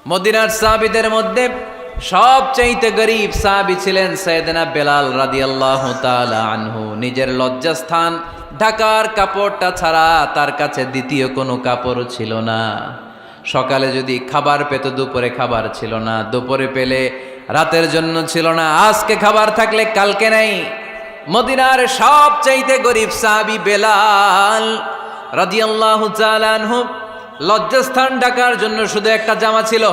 মদিনার সাহাবীদের মধ্যে সবচাইতে গরীব সাহাবী ছিলেন সাইয়েদনা বেলাল রাদিয়াল্লাহু তাআলা আনহু। নিজের লজ্জাস্থান ঢাকার কাপড়টা ছাড়া তার কাছে দ্বিতীয় কোনো কাপড় ছিল না। সকালে যদি খাবার পেত, দুপুরে খাবার ছিল না, দুপুরে পেলে রাতের জন্য ছিল না, আজকে খাবার থাকলে কালকে নাই। মদিনার সবচাইতে গরীব সাহাবী বেলাল রাদিয়াল্লাহু তাআলা আনহু, লজ্জাস্থান ঢাকার জন্য শুধু একটা জামা ছিল,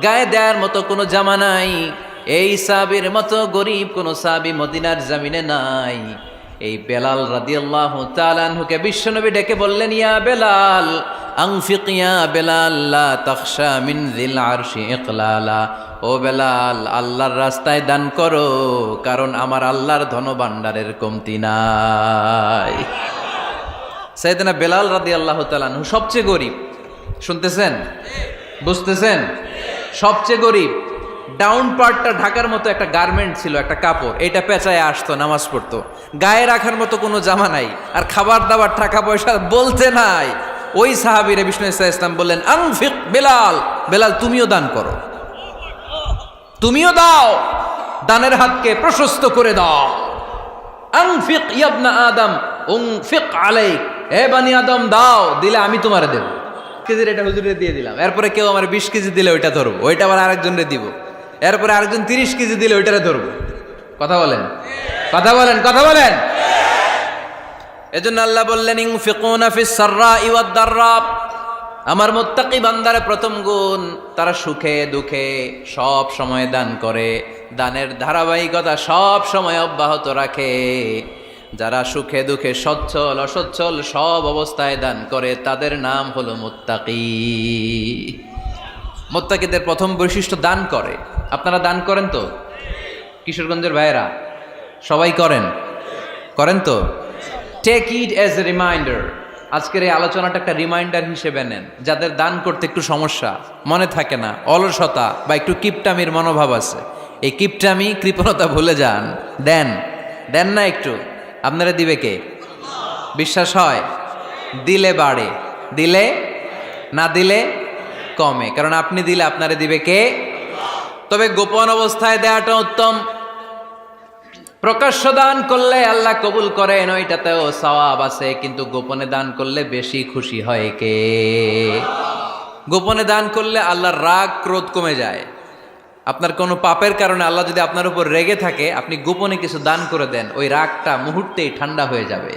গায়ে দেওয়ার মতো কোনো জামা নাই। এই সাহাবীর মতো গরীব কোনো সাহাবী মদিনার জমিনে নাই। এই বেলাল রাদিয়াল্লাহু তাআলা আনহুকে বিশ্বনবী ডেকে বললেন, ইয়া বেলাল আনফিক ইয়া বেলাল লা তাখশা মিন যিল আরশি ইকলালা। ও বেলাল, আল্লাহর রাস্তায় দান করো, কারণ আমার আল্লাহর ধনভাণ্ডারের কমতি নাই। সাইয়েদনা বেলাল রাদিয়াল্লাহু তাআলা আনহু সবচেয়ে গরীব। শুনতেছেন? বুঝতেছেন? সবচেয়ে গরীব। ডাউন পার্টটা ঢাকার মতো একটা গার্মেন্ট ছিল, একটা কাপড়, এটা পেঁচায় আসতো, নামাজ পড়তো। গায়ে রাখার মতো কোনো জামা নাই, আর খাবার দাবার টাকা পয়সা বলতে নাই। ওই সাহাবীরে বিষ্ণু ইসলাম বললেন, আনফিক বেলাল, বেলাল তুমিও দান করো, তুমিও দাও, দানের হাতকে প্রশস্ত করে দাও। আনফিক ইবনা আদম উনফিক আলাইক, হে বানি আদম দাও, দিলে আমি তোমারে দেব। কেজির এটা হুজুরে দিয়ে দিলাম, এরপরে কেউ আমার 20 কেজি দিলে ওইটা ধরবো, ওইটা আবার আরেকজনরে দিব, এরপরে আরেকজন 30 কেজি দিলে ওইটারে ধরবো। কথা বলেন, কথা বলেন, কথা বলেন। এজন্য আল্লাহ বললেন, ইনফিকুনা ফিস সাররাই ওয়াদ দাররা। আমার মুত্তাকি বান্দার প্রথম গুণ, তারা সুখে দুঃখে সব সময় দান করে, দানের ধারাবাহিকতা সব সময় অব্যাহত রাখে। যারা সুখে দুঃখে সচ্ছল অসচ্ছল সব অবস্থায় দান করে, তাদের নাম হলো মুত্তাকি। মুত্তাকিদের প্রথম বৈশিষ্ট্য দান করে। আপনারা দান করেন তো? কিশোরগঞ্জের ভাইয়েরা সবাই করেন? করেন তো? Take it as a reminder. আজকের এই আলোচনাটা একটা রিমাইন্ডার হিসেবে নেন। যাদের দান করতে একটু সমস্যা, মনে থাকে না, অলসতা বা একটু কিপটামির মনোভাব আছে, এই কিপটামি কৃপণতা ভুলে যান, দেন। দেন না একটু, আপনারা দিবে কে? বিশ্বাস হয়? দিলে বাড়ে, দিলে না দিলে কমে, কারণ আপনি দিলে আপনারে দিবে কে? তবে গোপন অবস্থায় দেওয়াটা উত্তম। প্রকাশ্য দান করলে আল্লাহ কবুল করেন, ওইটাতেও সওয়াব আছে, কিন্তু গোপনে দান করলে বেশি খুশি হয় কে? গোপনে দান করলে আল্লাহর রাগ ক্রোধ কমে যায়। আপনার কোনো পাপের কারণে আল্লাহ যদি আপনার উপর রেগে থাকে, আপনি গোপনে কিছু দান করে দেন, ওই রাগটা মুহূর্তেই ঠান্ডা হয়ে যাবে।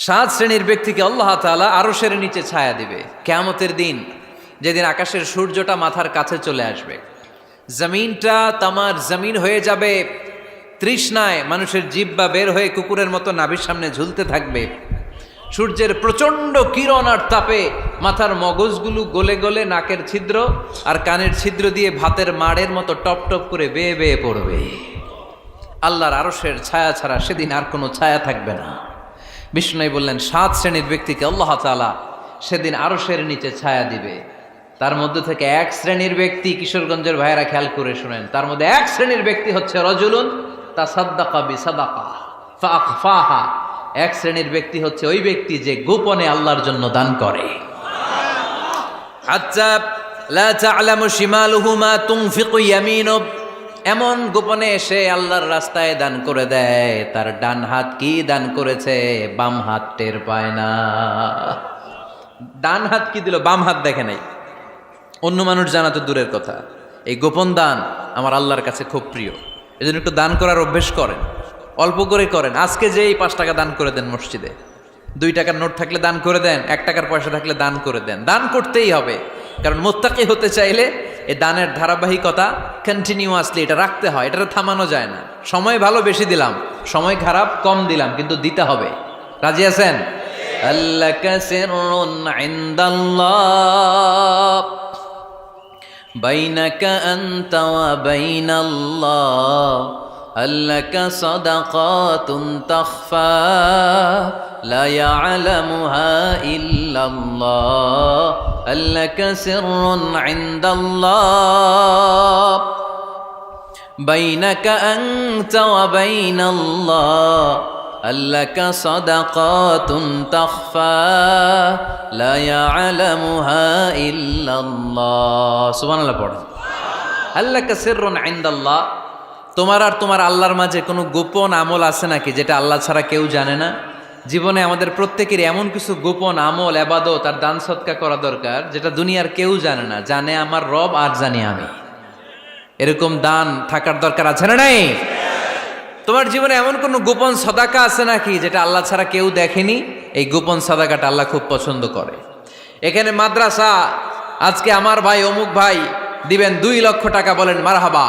7 শ্রেণীর ব্যক্তিকে আল্লাহ তাআলা আরশের নিচে ছায়া দিবে কিয়ামতের দিন, যেদিন আকাশের সূর্যটা মাথার কাছে চলে আসবে, জমিনটা তামার জমিন হয়ে যাবে, তৃষ্ণায় মানুষের জিহ্বা বের হয়ে কুকুরের মতো নাভির সামনে ঝুলতে থাকবে। সূর্যের প্রচণ্ড কিরণ আর তাপে মাথার মগজগুলো গলে গলে নাকের ছিদ্র আর কানের ছিদ্র দিয়ে ভাতের মাড়ের মতো টপ টপ করে বেয়ে বেয়ে পড়বে। আল্লাহর আরশের ছায়া ছাড়া সেদিন আর কোনো ছায়া থাকবে না। বিষ্ণু বললেন, 7 শ্রেণীর ব্যক্তিকে আল্লাহ তাআলা সেদিন আরশের নিচে ছায়া দিবে। তার মধ্যে থেকে 1 শ্রেণীর ব্যক্তি, কিশোরগঞ্জের ভাইয়েরা খেয়াল করে শুনেন, তার মধ্যে 1 শ্রেণীর ব্যক্তি হচ্ছে রজুলুন তাসাদ্দাকা বিসাদাকা ফাআখফাহা। 1 শ্রেণীর ব্যক্তি হচ্ছে ওই ব্যক্তি যে গোপনে আল্লাহর জন্য দান করে। হাত্তা লা তা'লামু শিমালুহু মা তুনফিকু ইয়ামিনু, এমন গোপনে এসে আল্লাহর রাস্তায় দান করে দেয়, তার ডান হাত কি দান করেছে বাম হাত টের পায় না। ডান হাত কি দিল, বাম হাত দেখে নাই। অন্য মানুষ জানা তো দূরের কথা, এই গোপন দান আমার আল্লাহর কাছে খুব প্রিয়। এজন্য একটু দান করার অভ্যেস করেন, অল্প করে করেন। আজকে যে এই 5 টাকা দান করে দেন মসজিদে, 2 টাকার নোট থাকলে দান করে দেন, 1 টাকার পয়সা থাকলে দান করে দেন। দান করতেই হবে, কারণ মুত্তাকি হতে চাইলে এই দানের ধারাবাহিকতা কন্টিনিউয়াসলি এটা রাখতে হয়, এটা থামানো যায় না। সময় ভালো বেশি দিলাম, সময় খারাপ কম দিলাম, কিন্তু দিতে হবে। রাজি আছেন? আল্লাকা সিররুন ইনদাল্লাহ বাইনাকা আনতা ওয়া বাইনাল্লাহ, আল্লাকা সাদাকাতুন তাখফা লা ইয়ালামুহা ইল্লাল্লাহ, আল্লাকা সিররুন ইনদাল্লাহ বাইনাকা আনতা ওয়া বাইনাল্লাহ, আল্লাকা সাদাকাতুন তাখফা লা ইয়ালামুহা ইল্লাল্লাহ। সুবহানাল্লাহ পড়েন। আল্লাকা সিররুন ইনদাল্লাহ, তোমার আর তোমার আল্লাহর মাঝে কোনো গোপন আমল আছে নাকি যেটা আল্লাহ ছাড়া কেউ জানে না? জীবনে আমাদের প্রত্যেকের এমন কিছু গোপন আমল, ইবাদত আর দান সদকা করা দরকার যেটা দুনিয়ার কেউ জানে না, জানে আমার রব আর জানি আমি। এরকম দান থাকার দরকার আছে না নাই? তোমার জীবনে এমন কোনো গোপন সাদাকা আছে নাকি যেটা আল্লাহ ছাড়া কেউ দেখেনি? এই গোপন সাদাকাটা আল্লাহ খুব পছন্দ করে। এখানে মাদ্রাসা, আজকে আমার ভাই অমুক ভাই দিবেন 2 লক্ষ টাকা, বলেন মারহাবা।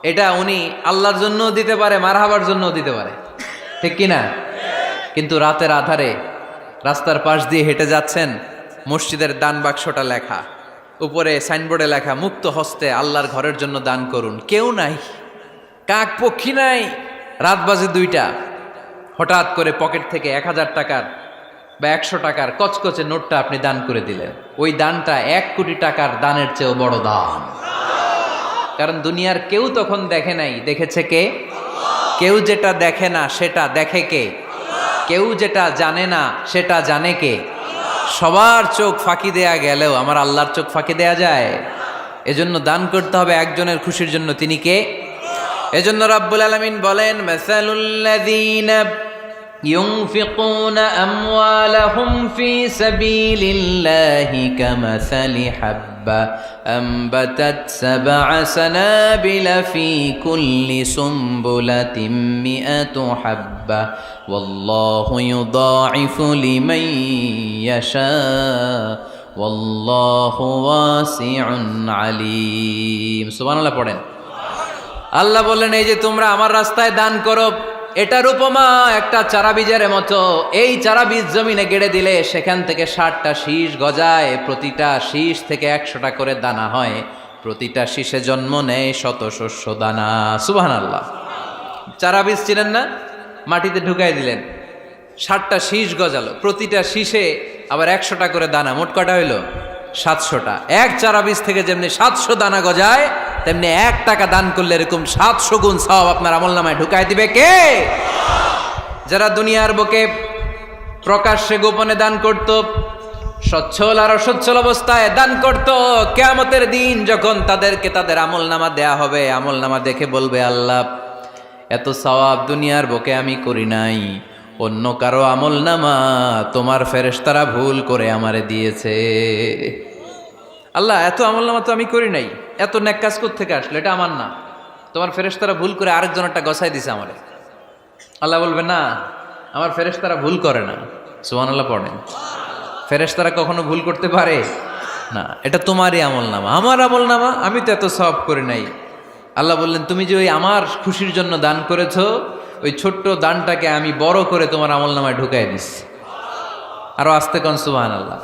এটা উনি আল্লাহর জন্য দিতে পারে, মারহাবার জন্য দিতে পারে, ঠিক কিনা? কিন্তু রাতের আধারে রাস্তার পাশ দিয়ে হেঁটে যাচ্ছেন, মসজিদের দান বাক্সটা লেখা, উপরে সাইনবোর্ডে লেখা মুক্ত হস্তে আল্লাহর ঘরের জন্য দান করুন। কেউ নাই, কাক পক্ষী নাই, রাত বাজে 2টা, হঠাৎ করে পকেট থেকে 1000 টাকার বা 100 টাকার কচকচে নোটটা আপনি দান করে দিলেন। ওই দানটা 1 কোটি টাকার দানের চেয়েও বড় দান। কারণ দুনিয়ার কেউ তখন দেখে নাই, দেখেছে কে? কেউ যেটা দেখে না সেটা দেখে কে? কেউ যেটা জানে না সেটা জানে কে? সবার চোখ ফাঁকি দেয়া গেলেও আমার আল্লাহর চোখ ফাঁকি দেয়া যায়? এজন্য দান করতে হবে একজনের খুশির জন্য, তিনি কে? এজন্য রাব্বুল আলামিন বলেন, মাসালুল্লাযীনা ইউনফিকুনা আমওয়ালাহুম ফি সাবিলিল্লাহি কামাসালি হাব্বা আনবাতাত সাবআ সানাবিলা ফি কুল্লি সুমবুলাতিন মিআতু হাব্বা ওয়াল্লাহু ইউদাঈফু লিমান ইয়াশা ওয়াল্লাহু ওয়াসিউন আলীম। সুবহানাল্লাহ পড়েন। আল্লাহ বললেন, এই যে তোমরা আমার রাস্তায় দান করো, এটার উপমা একটা চারা বীজের মতো। এই চারা বীজ জমিনে গেড়ে দিলে সেখান থেকে 60টা শীষ গজায়, প্রতিটা শীষ থেকে 100টা করে দানা হয়, প্রতিটা শীষে জন্ম নেয় শত শস্য দানা। সুবহানাল্লাহ। চারা বীজ ছিলেন না, মাটিতে ঢুকাই দিলেন, 60টা শীষ গজালো, প্রতিটা শীষে আবার 100টা করে দানা, মোট কটা হইল? 700টা। এক চারা বীজ থেকে যেমনি 700 দানা গজায়, তেমনি 1 টাকা দান করলে এরকম 700 গুণ সওয়াব আপনার আমলনামায় ঢুকাই দিবে কে? যারা দুনিয়ার বুকে প্রকাশ্যে গোপনে দান করত, সচ্ছল আর অসচ্ছল অবস্থায় দান করত, কিয়ামতের দিন যখন তাদেরকে তাদের আমলনামা দেয়া হবে, আমলনামা দেখে বলবে, আল্লাহ এত সওয়াব দুনিয়ার বুকে আমি করি নাই, অন্য কারো আমলনামা তোমার ফেরেশতারা ভুল করে আমারে দিয়েছে। আল্লাহ এত আমলনামা তো আমি করি নাই, এত নেক কাজ কোত্থেকে আসলো? এটা আমার না, তোমার ফেরেশতারা ভুল করে আরেকজনেরটা গছাই দিছে আমারে। আল্লাহ বলবে, না, আমার ফেরেশতারা ভুল করে না। সুবহানাল্লাহ পড়েন। ফেরেশতারা কখনো ভুল করতে পারে না, এটা তোমারই আমলনামা, আমার আমলনামা, আমি তো এত সওয়াব করি নাই। আল্লাহ বললেন, তুমি যে ওই আমার খুশির জন্য দান করেছো, ওই ছোট্ট দানটাকে আমি বড় করে তোমার আমলনামায় ঢুকাই দিচ্ছি। আরো আস্তে কোন সুবহানাল্লাহ।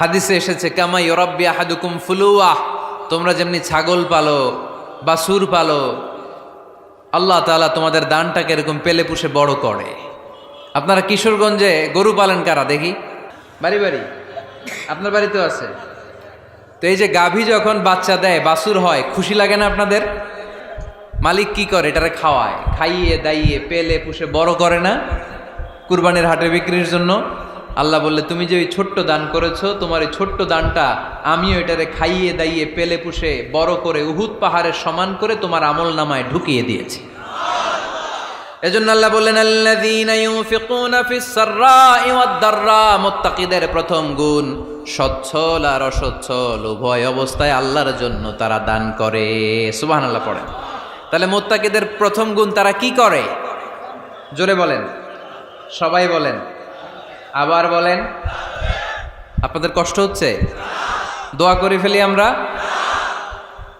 হাদিসে এসেছে, কামা ইউরাব্বি আহাদুকুম ফুলুয়া, তোমরা যেমনি ছাগল পালো, বাছুর পালো, আল্লাহ তাআলা তোমাদের দানটাকে এরকম পেলে পুষে বড় করে। আপনারা কিশোরগঞ্জে গরু পালেন কারা দেখি? বাড়ি বাড়ি, আপনার বাড়িতেও আছে। তো এই যে গাভী যখন বাচ্চা দেয়, বাছুর হয়, খুশি লাগে না আপনাদের? মালিক কি করে? এটারে খাওয়ায়, খাইয়ে দাইয়ে পেলে পুষে বড় করে না? কুরবানির হাটে বিক্রির জন্য। আল্লাহ বললে, তুমি যে ওই ছোট্ট দান করেছো, তোমার এই ছোট্ট দানটা আমিও এটারে খাইয়ে দাইয়ে পেলে পুষে বড় করে উহুদ পাহাড়ের সমান করে তোমার আমলনামায় ঢুকিয়ে দিয়েছি। এজন্য আল্লাহ বললেন, আল্লাযীনা ইউনফিকুনা ফিস সাররাই ওয়াদ দাররা, মুত্তাকিদের প্রথম গুণ সচ্ছল আর অসচ্ছল উভয় অবস্থায় আল্লাহর জন্য তারা দান করে। সুবহানাল্লাহ পড়েন। তাহলে মুত্তাকিদের প্রথম গুণ, তারা কি করে? জোরে বলেন, সবাই বলেন, আবার বলেন। আপনাদের কষ্ট হচ্ছে? দোয়া করে ফেলি আমরা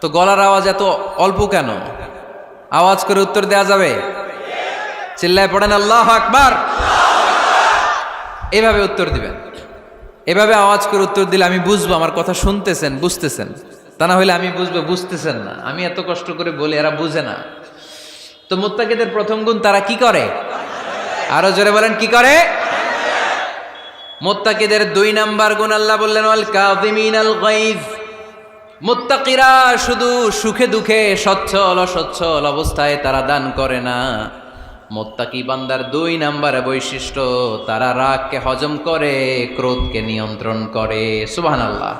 তো। গলার আওয়াজ এত অল্প কেন? আওয়াজ করে উত্তর দেয়া যাবে? চিল্লায় পড়েন আল্লাহু আকবার। এভাবে উত্তর দিবেন, এভাবে আওয়াজ করে উত্তর দিলে আমি বুঝবো আমার কথা শুনতেছেন, বুঝতেছেন। তা না হলে আমি বুঝবো বুঝতেছেন না, আমি এত কষ্ট করে বলি, এরা বুঝে না। তো মুত্তাকিদের প্রথম গুণ, তারা কি করে? আরো জোরে বলেন, কি করে? মুত্তাকিদের 2 নাম্বার গুণ আল্লাহ বললেন, ওয়াল কাযিমিনাল গায়জ। মুত্তাকিরা শুধু সুখে দুঃখে, সচ্ছল অসচ্ছল অবস্থায় তারা দান করে না, মুত্তাকি বান্দার 2 নম্বরে বৈশিষ্ট্য, তারা রাগকে হজম করে, ক্রোধকে নিয়ন্ত্রণ করে। সুবহানাল্লাহ।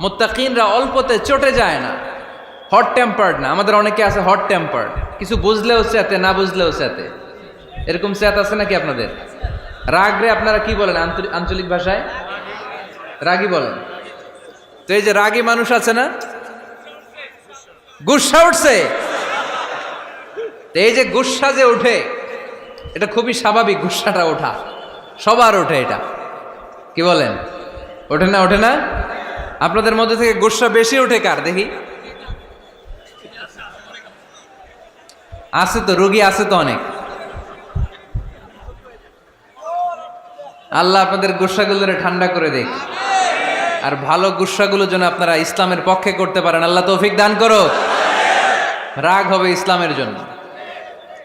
মুত্তাকিনরা অল্পতে চটে যায় না, হট টেম্পার্ড না। আমাদের অনেকে আছে হট টেম্পার্ড, কিছু বুঝলেও চেতে, না বুঝলেও চেতে। এরকম চেত আছে নাকি আপনাদের? রাগ রে আপনারা কি বলেন আঞ্চলিক ভাষায়? রাগী বলেন। তো এই যে রাগী মানুষ আছে না, গুসা উঠছে, এই যে গুসা যে ওঠে, এটা খুবই স্বাভাবিক। গুসাটা ওঠা সবার ওঠে, এটা কি বলেন? ওঠে না? ওঠে না? আপনাদের মধ্যে থেকে গুসা বেশি ওঠে কার দেখি? আছে তো, রোগী আছে তো অনেক। আল্লাহ আপনাদের গুসাগুলোরে ঠান্ডা করে দেখ, আর ভালো গুসাগুলো যেন আপনারা ইসলামের পক্ষে করতে পারেন। আল্লাহ তৌফিক দান করো। রাগ হবে ইসলামের জন্য।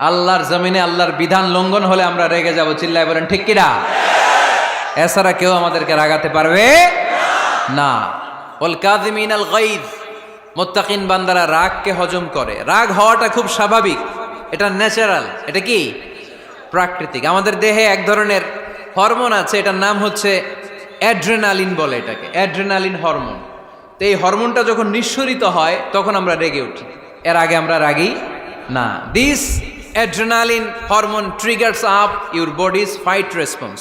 আল্লাহর জমিনে আল্লাহর বিধান লঙ্ঘন হলে আমরা রেগে যাব। চিল্লায় বলেন ঠিক কিনা? এছাড়া কেউ আমাদেরকে রাগাতে পারবে না। ওয়াল কাযিমিনাল গায়জ, মুত্তাকিন বান্দারা রাগকে হজম করে। রাগ হওয়াটা খুব স্বাভাবিক, এটা ন্যাচারাল, এটা কি প্রাকৃতিক। আমাদের দেহে এক ধরনের হরমোন আছে, এটার নাম হচ্ছে অ্যাড্রেনালিন বলে এটাকে, অ্যাড্রেনালিন হরমোন। তো এই হরমোনটা যখন নিঃসরিত হয় তখন আমরা রেগে উঠি, এর আগে আমরা রাগি না। This adrenaline hormone triggers up your bodies fight response.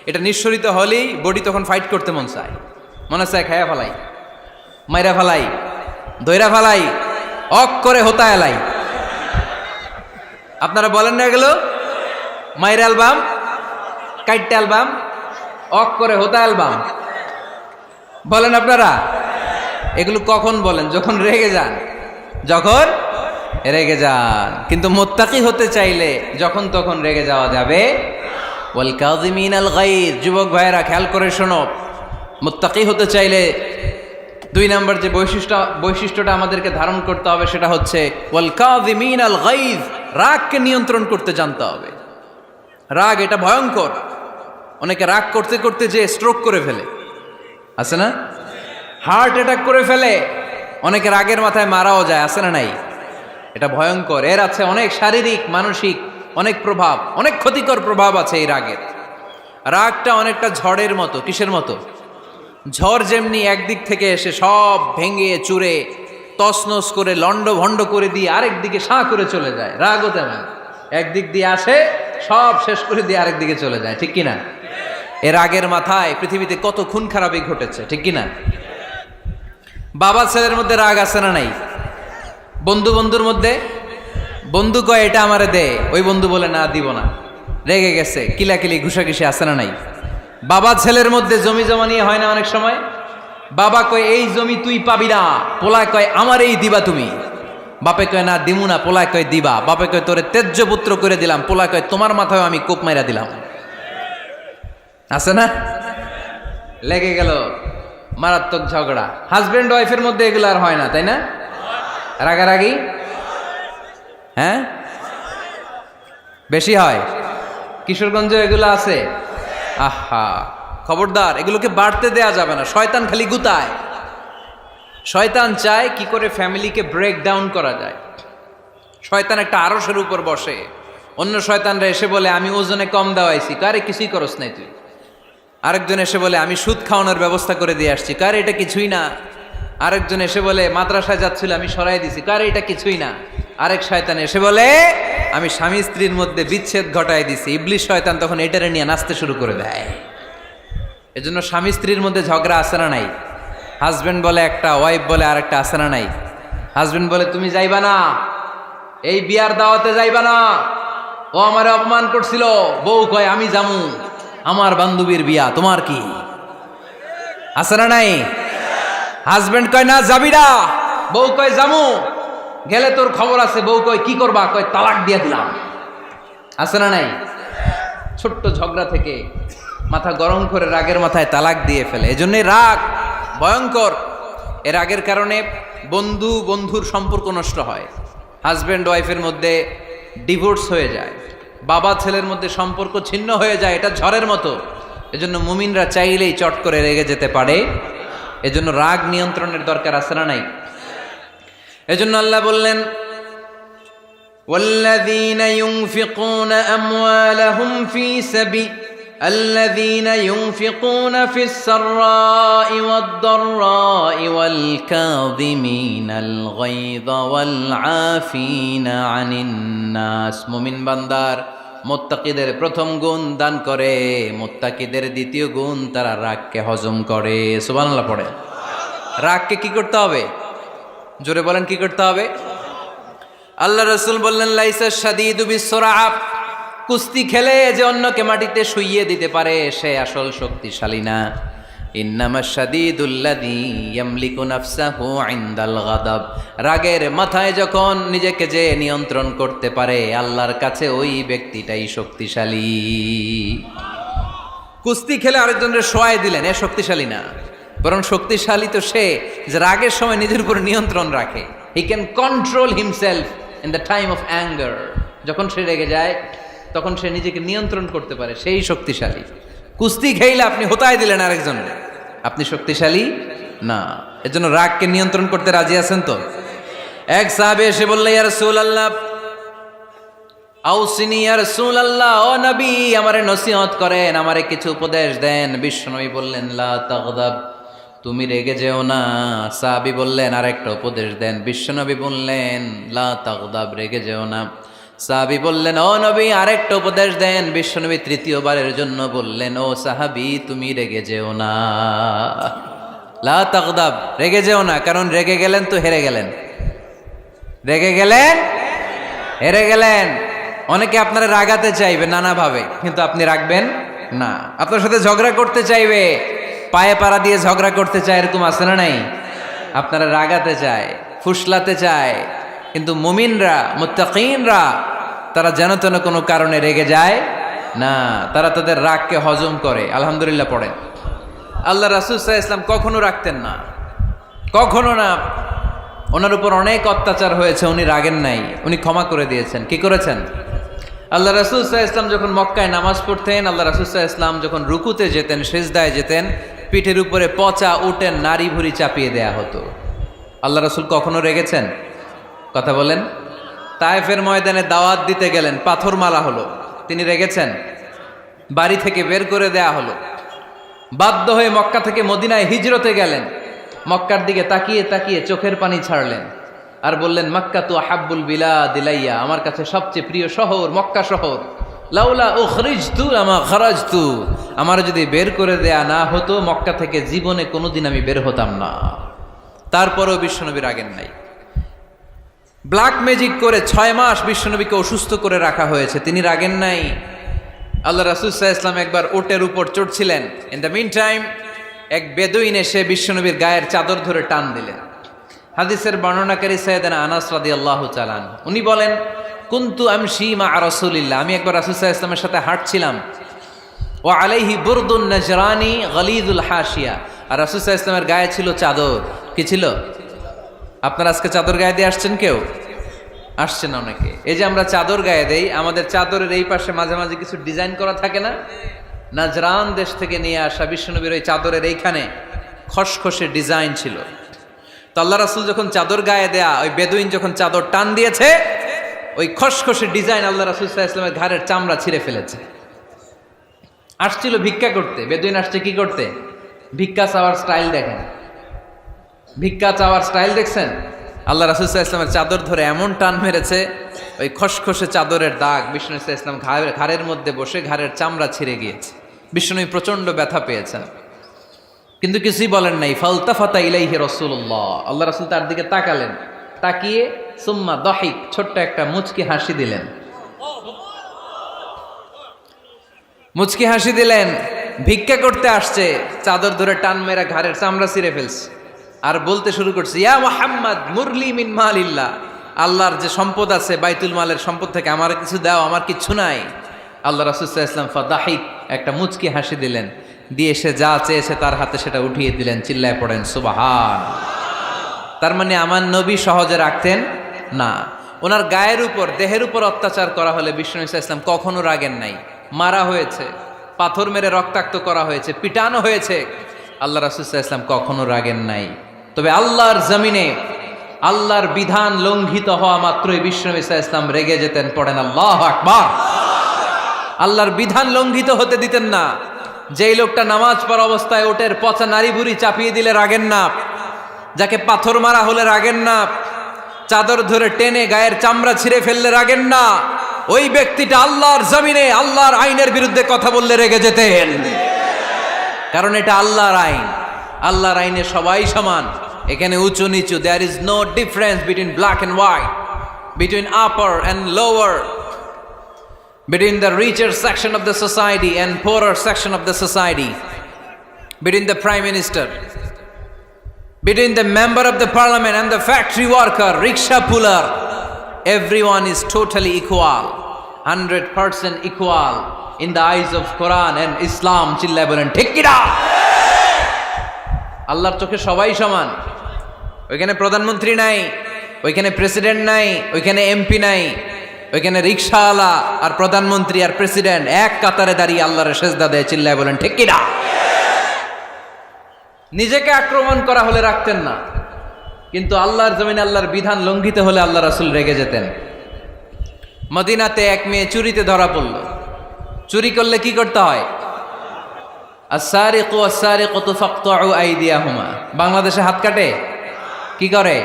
এটা নিঃসরিত হলেই বডি তখন ফাইট করতে মন চায়, মনে চায় খায়া ফেলাই, মাইরা ফেলাই, দইরা ফেলাই, অক করে হোতা এলাই। আপনারা বলেন না এগুলো? মাইরা অ্যালবাম, কাইটটা অ্যালবাম, অক করে হোতা অ্যালবাম বলেন আপনারা? এগুলো কখন বলেন? যখন রেগে যান, যখন রেগে যান। কিন্তু মুত্তাকি হতে চাইলে যখন তখন রেগে যাওয়া যাবে। ওয়াল কাযিমিনাল গায়জ, যুবক ভাইয়েরা খেয়াল করে শোনো, মুত্তাকি হতে চাইলে 2 নম্বর যে বৈশিষ্ট্যটা আমাদেরকে ধারণ করতে হবে সেটা হচ্ছে ওয়াল কাযিমিনাল গায়জ, রাগকে নিয়ন্ত্রণ করতে জানতে হবে। রাগ এটা ভয়ঙ্কর। অনেকে রাগ করতে করতে যে স্ট্রোক করে ফেলে, আছে না? হার্ট অ্যাটাক করে ফেলে। অনেকে রাগের মাথায় মারাও যায়, আছে না নাই? এটা ভয়ঙ্কর। এর আছে অনেক শারীরিক, মানসিক অনেক প্রভাব, অনেক ক্ষতিকর প্রভাব আছে এই রাগের। রাগটা অনেকটা ঝড়ের মতো। কিসের মতো? ঝড় যেমনি একদিক থেকে এসে সব ভেঙে চুরে তছনছ করে লন্ড ভন্ড করে দিয়ে আরেক দিকে সাঁ করে চলে যায়, রাগও তেমন। একদিক দিয়ে আসে, সব শেষ করে দিয়ে আরেক দিকে চলে যায়, ঠিক কিনা? এর রাগের মাথায় পৃথিবীতে কত খুন খারাপই ঘটেছে, ঠিক কিনা? বাবা ছেলের মধ্যে রাগ আছে না নাই? বন্ধু বন্ধুর মধ্যে, বন্ধু কয় এটা আমারে দে, ওই বন্ধু বলে না দিব না, রেগে গেছে, কিলাকিলি ঘুষাঘুষি আছে না নাই? বাবা ছেলের মধ্যে জমি জমা নিয়ে হয় না অনেক সময়? বাবা কয় এই জমি তুই পাবি না, পোলায় কয় আমার এই দিবা তুমি। বাপে কয় না দিমু না, পোলায় কয় দিবা। বাপে কয় তোরে তেজ্য পুত্র করে দিলাম, পোলায় কয় তোমার মাথায় আমি কোপ মাইরা দিলাম। আছে না? লেগে গেল, মারাত্মক ঝগড়া। হাজবেন্ড ওয়াইফের মধ্যে এগুলো আর হয় না, তাই না? রাগারাগি হ্যাঁ বেশি হয়। কিশোরগঞ্জে এগুলো আছে। আহা, খবরদার, এগুলোকে বাড়তে দেয়া যাবে না। শয়তান খালি গুতায়। শয়তান চায় কি করে ফ্যামিলিকে ব্রেক ডাউন করা যায়। শয়তান একটা আরশের উপর বসে, অন্য শয়তানরা এসে বলে আমি ওজনে কম দেওয়াইছি, কারে কিছুই করস নাই তুই। আরেকজন এসে বলে আমি সুদ খাওয়ানোর ব্যবস্থা করে দিয়ে আসছি, কারে এটা কিছুই না। আরেকজন এসে বলে মাদ্রাসায় যাচ্ছিল আমি সরাই দিছি, কারে এটা কিছুই না। আরেক শয়তান এসে বলে আমি স্বামী স্ত্রীর মধ্যে বিচ্ছেদ ঘটাই দিছি। ইবলিশ শয়তান তখন এটারে নিয়ে নাচতে শুরু করে দেয়। এজন্য স্বামী স্ত্রীর মধ্যে ঝগড়া আছে না নাই? হাজবেন্ড বলে একটা, ওয়াইফ বলে আরেকটা, আছে না নাই? হাজবেন্ড বলে তুমি যাইবা না, এই বিয়ার দাওয়াতে যাইবা না, ও আমারে অপমান করছিল। বউ কয় আমি জামু, আমার বান্ধবীর বিয়া, তোমার কি? আছে না নাই? হাজবেন্ড কয় না যাবি না, বউ কয় জামু, গেলে তোর খবর আছে। বউ কয় কি করবা? কয় তালাক দিয়ে দিলাম। আছে না নাই? ছোট্ট ঝগড়া থেকে মাথা গরম করে রাগের মাথায় তালাক দিয়ে ফেলে। এজন্যই রাগ ভয়ঙ্কর। এর রাগের কারণে বন্ধু বন্ধুর সম্পর্ক নষ্ট হয়, হাজব্যান্ড ওয়াইফের মধ্যে ডিভোর্স হয়ে যায়, বাবা ছেলের মধ্যে সম্পর্ক ছিন্ন হয়ে যায়। এটা ঝড়ের মতো। এজন্য মুমিনরা চাইলেই চট করে রেগে যেতে পারে। এজন্য রাগ নিয়ন্ত্রণের দরকার আছে না নাই? এজন্য আল্লাহ বললেন والذين ينفقون أموالهم في سبيل الذين ينفقون في السراء والضراء والكاظمين الغيظ والعافين عن الناس মুমিন বান্দার মুত্তাকিদের প্রথম গুণ দান করে, মুত্তাকিদের দ্বিতীয় গুণ তারা রাগকে হজম করে। সুবহানাল্লাহ পড়ে। রাগকে কি করতে হবে? জোরে বলেন, কি করতে হবে? আল্লাহ রাসূল বললেন, লাইসা শাদীদু বিসরাআ, কুস্তি খেলে যে অন্যকে মাটিতে শুইয়ে দিতে পারে সে আসল শক্তিশালী না। ইন্নামা শাদীদুল্লাযী ইয়ামলিকু নাফসাহু ইনদাল গাদাব, রাগের মাথায় যখন নিজেকে যে নিয়ন্ত্রণ করতে পারে আল্লাহর কাছে ওই ব্যক্তিটাই শক্তিশালী। কুস্তি খেলে আরেকজনের শোয়াই দিলেন, এ শক্তিশালী না, বরং শক্তিশালী তো সে যে রাগের সময় নিজের উপর নিয়ন্ত্রণ রাখে। He can control himself in the time of anger, যখন সে রেগে যায় তখন সে নিজেকে নিয়ন্ত্রণ করতে পারে, সেই শক্তিশালী। কুস্তি খেইলে আপনি হোতায় দিলেন আরেকজনের, আপনি শক্তিশালী না। এজন্য রাগকে নিয়ন্ত্রণ করতে রাজি আছেন তো? এক সাহাবী এসে বললেন, ইয়া রাসূলুল্লাহ আউসিনি, ইয়া রাসূলুল্লাহ, ও নবী আমারে নসিহত করেন, আমারে কিছু উপদেশ দেন। বিশ্বনবী বললেন, লা তাগদাব, তুমি রেগে যেও না। সাহাবী বললেন, আরেকটা উপদেশ দেন। বিশ্বনবী বললেন, লা তাগদাব, রেগে যেও না। সাহাবী বললেন, ও নবী আরেকটা উপদেশ দেন। বিশ্বনবী তৃতীয়বারের জন্য বললেন, ও সাহাবী তুমি রেগে যেও না, লা তাগদাব, রেগে যেও না। কারণ রেগে গেলেন তো হেরে গেলেন, রেগে গেলেন হেরে গেলেন। অনেকে আপনারা রাগাতে চাইবে নানাভাবে, কিন্তু আপনি রাখবেন না। আপনার সাথে ঝগড়া করতে চাইবে, পায়ে পাড়া দিয়ে ঝগড়া করতে চায়, এরকম আছে না নাই? আপনারা রাগাতে চায়, ফুসলাতে চায়, কিন্তু মুমিনরা, মুত্তাকিনরা তারা যেন তেন কোনো কারণে রেগে যায় না, তারা তাদের রাগকে হজম করে। আলহামদুলিল্লাহ পড়েন। আল্লাহ রাসূল সাল্লাল্লাহু আলাইহি ওয়াসাল্লাম কখনো রাগতেন না, কখনো না। ওনার উপর অনেক অত্যাচার হয়েছে, উনি রাগেন নাই, উনি ক্ষমা করে দিয়েছেন। কি করেছেন? আল্লাহ রাসূল সাল্লাল্লাহু আলাইহি ওয়াসাল্লাম যখন মক্কায় নামাজ পড়তেন, আল্লাহ রাসূল সাল্লাল্লাহু আলাইহি ওয়াসাল্লাম যখন রুকুতে যেতেন, সিজদায় যেতেন, পিঠের উপরে পচা উটের নাড়ি ভুঁড়ি চাপিয়ে দেয়া হতো। আল্লাহ রাসূল কখনো রেগেছেন? কথা বলেন। তায়েফের ময়দানে দাওয়াত দিতে গেলেন, পাথর মারা হলো, তিনি রেগেছেন? বাড়ি থেকে বের করে দেয়া হলো, বাধ্য হয়ে মক্কা থেকে মদিনায় হিজরতে গেলেন। মক্কার দিকে তাকিয়ে তাকিয়ে চোখের পানি ছাড়লেন আর বললেন, মক্কা তু আহাব্বুল বিলাদ ইলাইয়া, আমার কাছে সবচেয়ে প্রিয় শহর মক্কা শহর। লাউলা উখরিজতু লামা খারাজতু, আমার যদি বের করে দেয়া না হতো মক্কা থেকে জীবনে কোনোদিন আমি বের হতাম না। তারপরেও বিশ্বনবী রাগেন নাই। ব্ল্যাক ম্যাজিক করে 6 মাস বিশ্বনবীকে অসুস্থ করে রাখা হয়েছে, তিনি রাগেন নাই। আল্লাহ রাসূল সাল্লাল্লাহু আলাইহি ওয়াসাল্লাম একবার উটের উপর চড়ছিলেন। ইন দ্য মিন টাইম এক বেদুইন এসে বিশ্বনবীর গায়ের চাদর ধরে টান দিলেন। হাদিসের বর্ণনাকারী সাইয়েদনা আনাস রাদিয়াল্লাহু তাআলা আনহু, উনি বলেন, কুনতু আমশি মা রাসূলিল্লাহ, আমি একবার রাসূল সাল্লাল্লাহু আলাইহি ওয়াসাল্লামের সাথে হাঁটছিলাম। ওয়া আলাইহি বুরদুন নাজরানি গলিযুল হাশিয়া, আর রাসূল সাল্লাল্লাহু আলাইহি ওয়াসাল্লামের গায়ে ছিল চাদর। কি ছিল? আপনারা আজকে চাদর গায়ে দিয়ে আসছেন? কেউ আসছেন? অনেকে। এই যে আমরা চাদর গায়ে দেই, আমাদের চাদরের এই পাশে মাঝে মাঝে কিছু ডিজাইন করা থাকে না? নাজরান দেশ থেকে নিয়ে আসা বিশ্বনবীর ওই চাদরের এইখানে খসখসে ডিজাইন ছিল। তো আল্লাহ রাসূল যখন চাদর গায়ে দেয়া, ওই বেদুইন যখন চাদর টান দিয়েছে, ওই খসখসে ডিজাইন আল্লাহ রাসূল সাল্লাল্লাহু আলাইহি ওয়াসাল্লামের ঘাড়ের চামড়া ছিঁড়ে ফেলেছে। আসছিল ভিক্ষা করতে, বেদুইন আসছে কি করতে? ভিক্ষা চাওয়ার স্টাইল দেখেন, ভিক্ষা চাওয়ার স্টাইল দেখছেন? আল্লাহ রাসূল সাল্লাল্লাহু আলাইহি ওয়াসাল্লামের চাদর ধরে এমন টান মেরেছে, ওই খসখসে চাদরের দাগ বিষ্ণু সাল্লাল্লাহু আলাইহি ওয়াসাল্লাম ঘাড়ের মধ্যে বসে ঘাড়ের চামড়া ছিঁড়ে গিয়েছে। বিষ্ণু প্রচন্ড ব্যথা পেয়েছেন, কিন্তু কিছুই বলেন নাই। ফালতাফাতা ইলাইহি রাসূলুল্লাহ, আল্লাহ রাসূল তার দিকে তাকালেন, তাকিয়ে সুম্মা দাহিক, ছোট্ট একটা মুচকি হাসি দিলেন। মুচকি হাসি দিলেন। ভিক্ষা করতে আসছে, চাদর ধরে টান মেরা ঘাড়ের চামড়া ছিঁড়ে ফেলছে, আর বলতে শুরু করছে, ইয়া মুহাম্মদ মুরলি মিন মালিল্লাহ, আল্লাহর যে সম্পদ আছে বাইতুল মালের সম্পদ থেকে আমার কিছু দাও, আমার কিছু নাই। আল্লাহ রাসূল সাল্লাল্লাহু আলাইহি ওয়াসাল্লাম ফাদাহিক, একটা মুচকি হাসি দিলেন, দিয়ে সে যা চেয়েছে তার হাতে সেটা উঠিয়ে দিলেন। চিল্লায় পড়েন সুবহান। তার মানে আমার নবী সহজে রাখতেন না। ওনার গায়ের উপর, দেহের উপর অত্যাচার করা হলে বিষ্ণু সাল্লাল্লাহু আলাইহি ওয়াসাল্লাম কখনো রাগেন নাই। মারা হয়েছে, পাথর মেরে রক্তাক্ত করা হয়েছে, পিটানো হয়েছে, আল্লাহ রাসূল সাল্লাল্লাহু আলাইহি ওয়াসাল্লাম কখনো রাগেন নাই। তবে আল্লাহর জমিনে আল্লাহর বিধান লঙ্ঘিত হওয়া মাত্রই বিশ্বনবী সাল্লাল্লাহু আলাইহি ওয়াসাল্লাম রেগে যেতেন। পড়েন আল্লাহু আকবার। আল্লাহর বিধান লঙ্ঘিত হতে দিতেন না। যেই লোকটা নামাজ পড়া অবস্থায় ওটের পচা নারী বুড়ি চাপিয়ে দিলে রাগেন না, যাকে পাথর মারা হলে রাগেন না, চাদর ধরে টেনে গায়ের চামড়া ছিঁড়ে ফেললে রাগেন না, ওই ব্যক্তিটা আল্লাহর জমিনে আল্লাহর আইনের বিরুদ্ধে কথা বললে রেগে যেতেন। কারণ এটা আল্লাহর আইন। আল্লাহর আইনে সবাই সমান। এখানে উঁচু নিচু, there is no difference between black and white, between upper and lower, between the richer section of the society and poorer section of the society, between the prime minister, between the member of the parliament and the factory worker, rickshaw puller, everyone is totally equal, 100% equal in the eyes of Quran and Islam. চিল্লায় বলেন ঠিক কি না? আল্লাহর চোখে সবাই সমান। ওইখানে প্রধানমন্ত্রী নাই, ওইখানে প্রেসিডেন্ট নাই, ওইখানে এমপি নাই, ওইখানে রিকশাওয়ালা আর প্রধানমন্ত্রী আর প্রেসিডেন্ট এক কাতারে দাঁড়িয়ে আল্লাহর সেজদা দেয়। চিল্লায় বলেন ঠিক কি না? নিজেকে আক্রমণ করা হলে রাখতেন না, কিন্তু আল্লাহর জমিনে আল্লাহর বিধান লঙ্ঘিত হলে আল্লাহ রাসূল রেগে যেতেন। মদিনাতে এক মেয়ে চুরিতে ধরা পড়ল। চুরি করলে কি করতে হয়? আস-সারিকু ওয়াস-সারিকাতু ফাকতাউ আইদিয়াহুমা। বাংলাদেশে হাত কাটে, কি করে?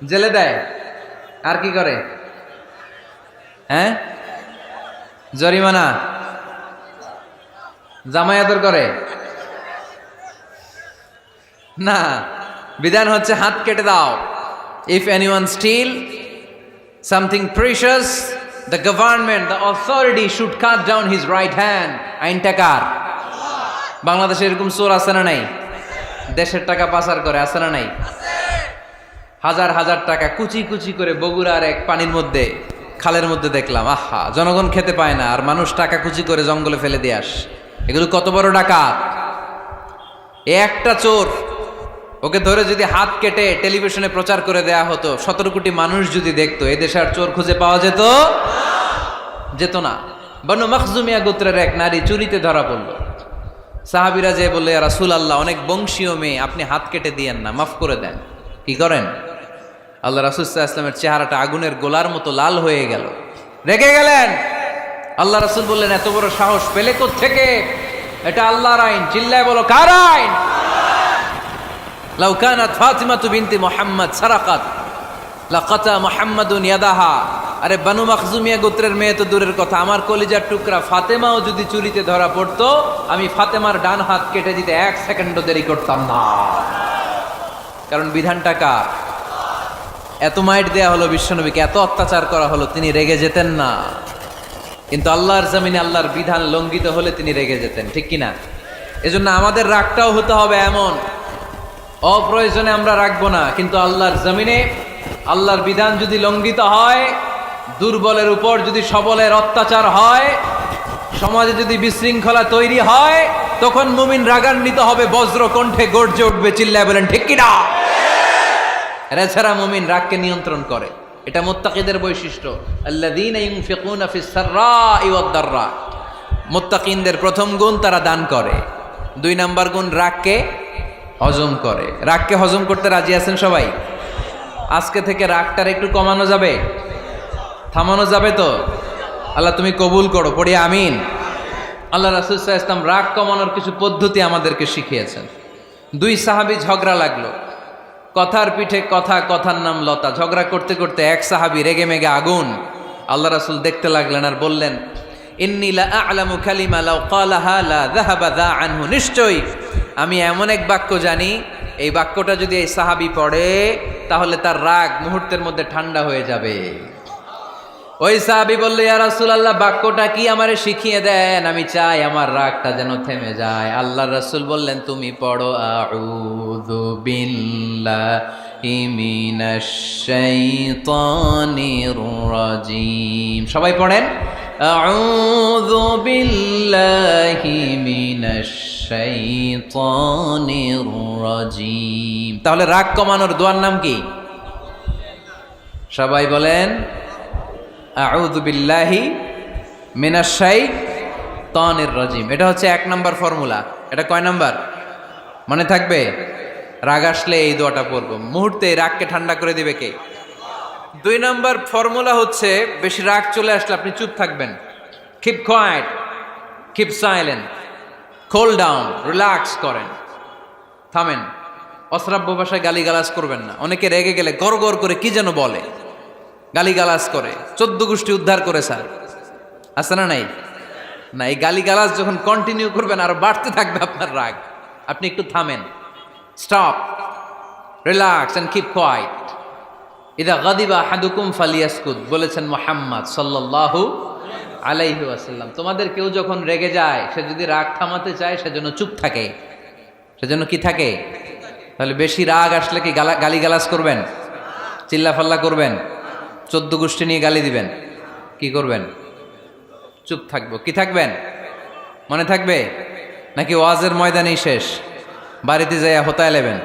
জেলে দেয়। আর কি করে? হ্যাঁ, জরিমানা, জামাই আদর করে না। বিধান হচ্ছে হাত কেটে দাও। If anyone steal something precious, the government, the authority should cut down his right hand. আইনটা কার? বাংলাদেশে এরকম চোর আছে না নাই? দেশের টাকা পাচার করে, আছে না নাই? হাজার হাজার টাকা কুচি কুচি করে বগুড়ার এক পানির মধ্যে, খালের মধ্যে দেখলাম। আহা, জনগণ খেতে পায় না আর মানুষ টাকা কুচি করে জঙ্গলে ফেলে দিয়ে আস। এগুলো কত বড় ডাকাত! একটা চোর, ওকে ধরে যদি হাত কেটে টেলিভিশনে প্রচার করে দেয়া হতো, 17 কোটি মানুষ যদি দেখতো, এদেশে আর চোর খুঁজে পাওয়া যেত না। বনু মখজুমিয়া গোত্রের এক নারী চুরিতে ধরা পড়ল। সাহাবীরা যে বললে, ইয়া রাসূলুল্লাহ, অনেক বংশীয় মেয়ে, আপনি হাত কেটে দিয়েন না, মাফ করে দেন। কি করেন? আল্লাহ রাসূল সাল্লাল্লাহু আলাইহি ওয়াসাল্লামের চেহারাটা আগুনের গোলার মতো লাল হয়ে গেল। রেগে গেলেন। আল্লাহ রাসূল বললেন, এত বড় সাহস পেলে কোত্থেকে? এটা আল্লাহর আইন। চিল্লায় বলো, কার আইন? লাউ কানাত ফাতিমাতু বিনতি মুহাম্মদ সারাকাত লাকাতা মুহাম্মাদুন ইয়াদাহা। আরে বনু মখজুমিয়া গোত্রের মেয়ে তো দূরের কথা, আমার কলিজার টুকরা ফাতেমাও যদি চুরিতে ধরা পড়তো, আমি ফাতেমার ডান হাত কেটে দিতে 1 সেকেন্ডও দেরি করতাম না। কারণ বিধানটা কার? এত মাইট দেয়া হলো বিশ্বনবীকে, এত অত্যাচার করা হলো, তিনি রেগে যেতেন না। কিন্তু আল্লাহর জমিনে আল্লাহর বিধান লঙ্ঘিত হলে তিনি রেগে যেতেন। ঠিক কিনা? এজন্য আমাদের রাগটাও হতে হবে এমন, অপ্রয়োজনে আমরা রাখবো না। কিন্তু আল্লাহর জমিনে আল্লাহর বিধান যদি লঙ্ঘিত হয়, দুর্বলের উপর যদি সবলের অত্যাচার হয়, সমাজে যদি বিশৃঙ্খলা তৈরি হয়, তখন মুমিন রাগান্বিত হবে, বজ্র কণ্ঠে গর্জে উঠবে। চিল্লায় বলেন ঠিক কিনা? এছাড়া মুমিন রাগকে নিয়ন্ত্রণ করে। এটা মুত্তাকিদের বৈশিষ্ট্য। আল্লাযীনা ইউনফিকুনা ফিস সাররাই ওয়াদ দাররা। মুত্তাকিনদের প্রথম গুণ, তারা দান করে। 2 নাম্বার গুণ, রাগকে হজম করে। রাগকে হজম করতে রাজি আছেন সবাই? আজকে থেকে রাগটার একটু কমানো যাবে, থামানো যাবে তো? আল্লাহ তুমি কবুল করো, পড়ি আমিন। আল্লাহ রাসূল সাল্লাল্লাহু আলাইহি ওয়াসাল্লাম রাগ কমানোর কিছু পদ্ধতি আমাদেরকে শিখিয়েছেন। 2 সাহাবী ঝগড়া লাগলো, কথার পিঠে কথা, কথার নাম লতা। ঝগড়া করতে করতে এক সাহাবী রেগে মেগে আগুন। আল্লাহ রাসূল দেখতে লাগলেন আর বললেন, ইন্নী লা আ'লামু কালিমা লাউ ক্বালাহা লা যাহাবা যা আনহু। নিশ্চয়ই আমি এমন এক বাক্য জানি, এই বাক্যটা যদি এই সাহাবী পড়ে তাহলে তার রাগ মুহূর্তের মধ্যে ঠান্ডা হয়ে যাবে। ওই সাহাবী বলল, ইয়া রাসূলুল্লাহ, বাক্যটা কি আমারে শিখিয়ে দেন, আমি চাই আমার রাগটা যেন থেমে যায়। আল্লাহর রাসূল বললেন, তুমি পড়ো আউযু বিল্লাহি মিনাশ শাইতানির রাজীম। সবাই পড়েন, আউযু বিল্লাহি মিনাশ শাইতানির রাজীম। তাহলে রাগ কমানোর দোয়ার নাম কি? সবাই বলেন, আউযু বিল্লাহি মিনাশ শাইতানির রাজীম। এটা হচ্ছে 1 নম্বর ফর্মুলা। এটা কয় নাম্বার? মনে থাকবে? রাগ আসলে এই দোয়াটা পড়বো, মুহূর্তে রাগকে ঠান্ডা করে দিবে কে? 2 নম্বর ফর্মুলা হচ্ছে, বেশি রাগ চলে আসলে আপনি চুপ থাকবেন। Keep quiet, keep silent, cool down, relax করেন, থামেন। অশ্রাব্য ভাষায় গালিগালাজ করবেন না। অনেকে রেগে গেলে গড় গড় করে কি যেন বলে, গালিগালাজ করে, 14 গোষ্ঠী উদ্ধার করে স্যার, আছে না নাই? না, এই গালিগালাজ যখন কন্টিনিউ করবেন আরো বাড়তে থাকবে আপনার রাগ। আপনি একটু থামেন, stop, relax and keep quiet. ইদা গাদিবা আহাদুকুম ফালিয়াসকুত বলেছেন মুহাম্মদ সাল্লাল্লাহু আলাইহি ওয়াসাল্লাম। তোমাদের কেউ যখন রেগে যায়, সে যদি রাগ থামাতে চায় সেজন্য চুপ থাকে। সেজন্য কি থাকে? তাহলে বেশি রাগ আসলে কি গালিগালাজ করবেন, চিল্লাফাল্লা করবেন, 14 গোষ্ঠী নিয়ে গালি দিবেন? কি করবেন? চুপ থাকবো। কি থাকবেন? মনে থাকবে নাকি ওয়াজের ময়দানেই শেষ, বাড়িতে যাইয়া হোতায় লেবেন?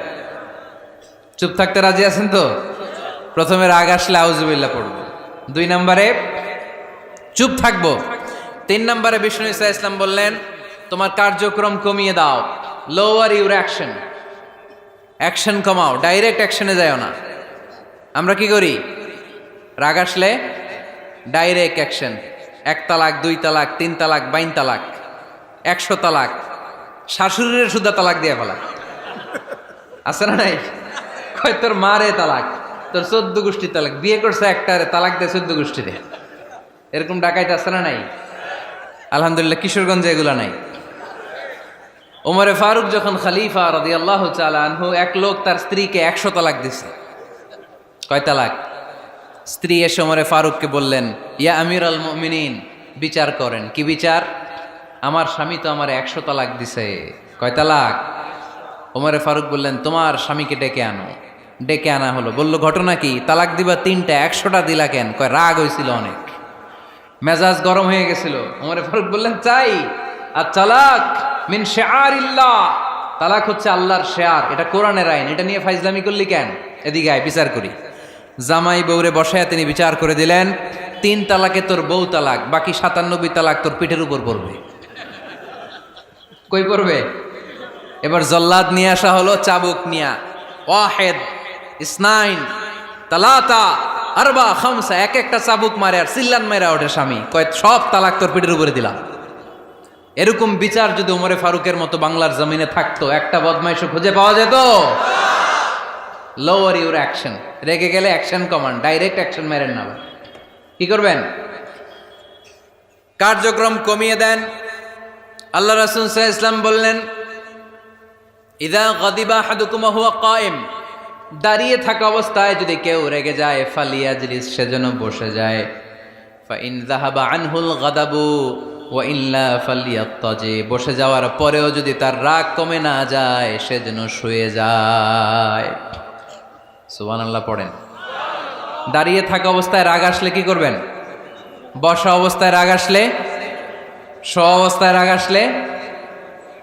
চুপ থাকতে রাজি আছেন তো? প্রথমে রাগ আসলে আউযুবিল্লাহ পড়বো, 2 নম্বরে চুপ থাকবো, 3 নম্বরে বিষ্ণু ঈসা ইসলাম বললেন তোমার কার্যক্রম কমিয়ে দাও, লোয়ার ইউর অ্যাকশন, অ্যাকশন কমাও, ডাইরেক্ট অ্যাকশনে যাও না। আমরা কি করি? রাগ আসলে ডাইরেক্ট অ্যাকশন, 1 তালাক, 2 তালাক, 3 তালাক, 22 তালাক, 100 তালাক, শাশুড়ির সুদ্ধা তালাক দিয়ে ফেলা, আছে না নাই? কয় তোর মারে তালাক, তোর 14 গোষ্ঠী তালাক, বিয়ে করছে একটারে তালাক দেয় 14 গোষ্ঠীরে। এরকম ডাকাইতে আছে না নাই? আলহামদুলিল্লাহ কিশোরগঞ্জে এগুলা নাই। ওমরে ফারুক যখন খলিফা রাদিয়াল্লাহু তাআলা আনহু, এক লোক তার স্ত্রীকে 100 তালাক দিছে। কয় তালাক? স্ত্রী এসে ওমরে ফারুককে বললেন, ইয়া আমিরুল মুমিনিন, বিচার করেন। কি বিচার? আমার স্বামী তো আমার 100 তালাক দিছে। কয় তালাক? ওমরে ফারুক বললেন, তোমার স্বামীকে ডেকে আনো। ডেকে আনা হলো। বলল, ঘটনা কি? তালাক দিবা 3টা, 100টা দিলা কেন? কয় রাগ হয়েছিল অনেক, মেজাজ গরম হয়ে গেছিল। ওমরে ফারুক বললেন, চাই আর তালাক মিন শিআরিল্লাহ, তালাক হচ্ছে আল্লাহর শিআর, এটা কোরআনের আইন, এটা নিয়ে ফাইজলামি করলি কেন? এদিকে আয়, বিচার করি। জামাই বউরে বসায়া তিনি বিচার করে দিলেন, 3 তালাকে তোর বউ তালাক, বাকি 97 তালাক তোর পিঠের উপর পড়বে। কই পড়বে? এবার জল্লাদ নিয়ে আসা হলো, চাবুক নিয়া, ওয়াহেদ, ইসনাইন, তালাতা, আরবা, খামসা, এক একটা চাবুক মারে আর চিল্লান মেরা ওঠে স্বামী। কয় সব তালাক তোর পিঠের উপরে দিলাম। এরকম বিচার যদি ওমরে ফারুকের মতো বাংলার জমিনে থাকতো, একটা বদমাইশও খুঁজে পাওয়া যেত? লোয়ার ইউর অ্যাকশন, রেগে গেলে অ্যাকশন কমান, ডাইরেক্ট অ্যাকশন মেরেন না। কি করবেন? কার্যক্রম কমিয়ে দেন। আল্লাহ রাসূল সাল্লাল্লাহু আলাইহি ওয়াসাল্লাম বললেন, ইযা গাদিবা আহাদুকুম ওয়া হুয়া কায়েম, দাঁড়িয়ে থাকা অবস্থায় যদি কেউ রেগে যায়, ফালিয়াজলিস, সেজন্য বসে যায়। ফা ইন যাহাবা আনহুল গাদাবু ওয়া ইল্লা ফালিয়াত্তাজি, বসে যাওয়ার পরেও যদি তার রাগ কমে না যায়, সেজন্য শুয়ে যায়। সুবহানাল্লাহ পড়েন। দাঁড়িয়ে থাকা অবস্থায় রাগ আসলে কি করবেন? বসা অবস্থায় রাগ আসলে, শোয়া অবস্থায় রাগ আসলে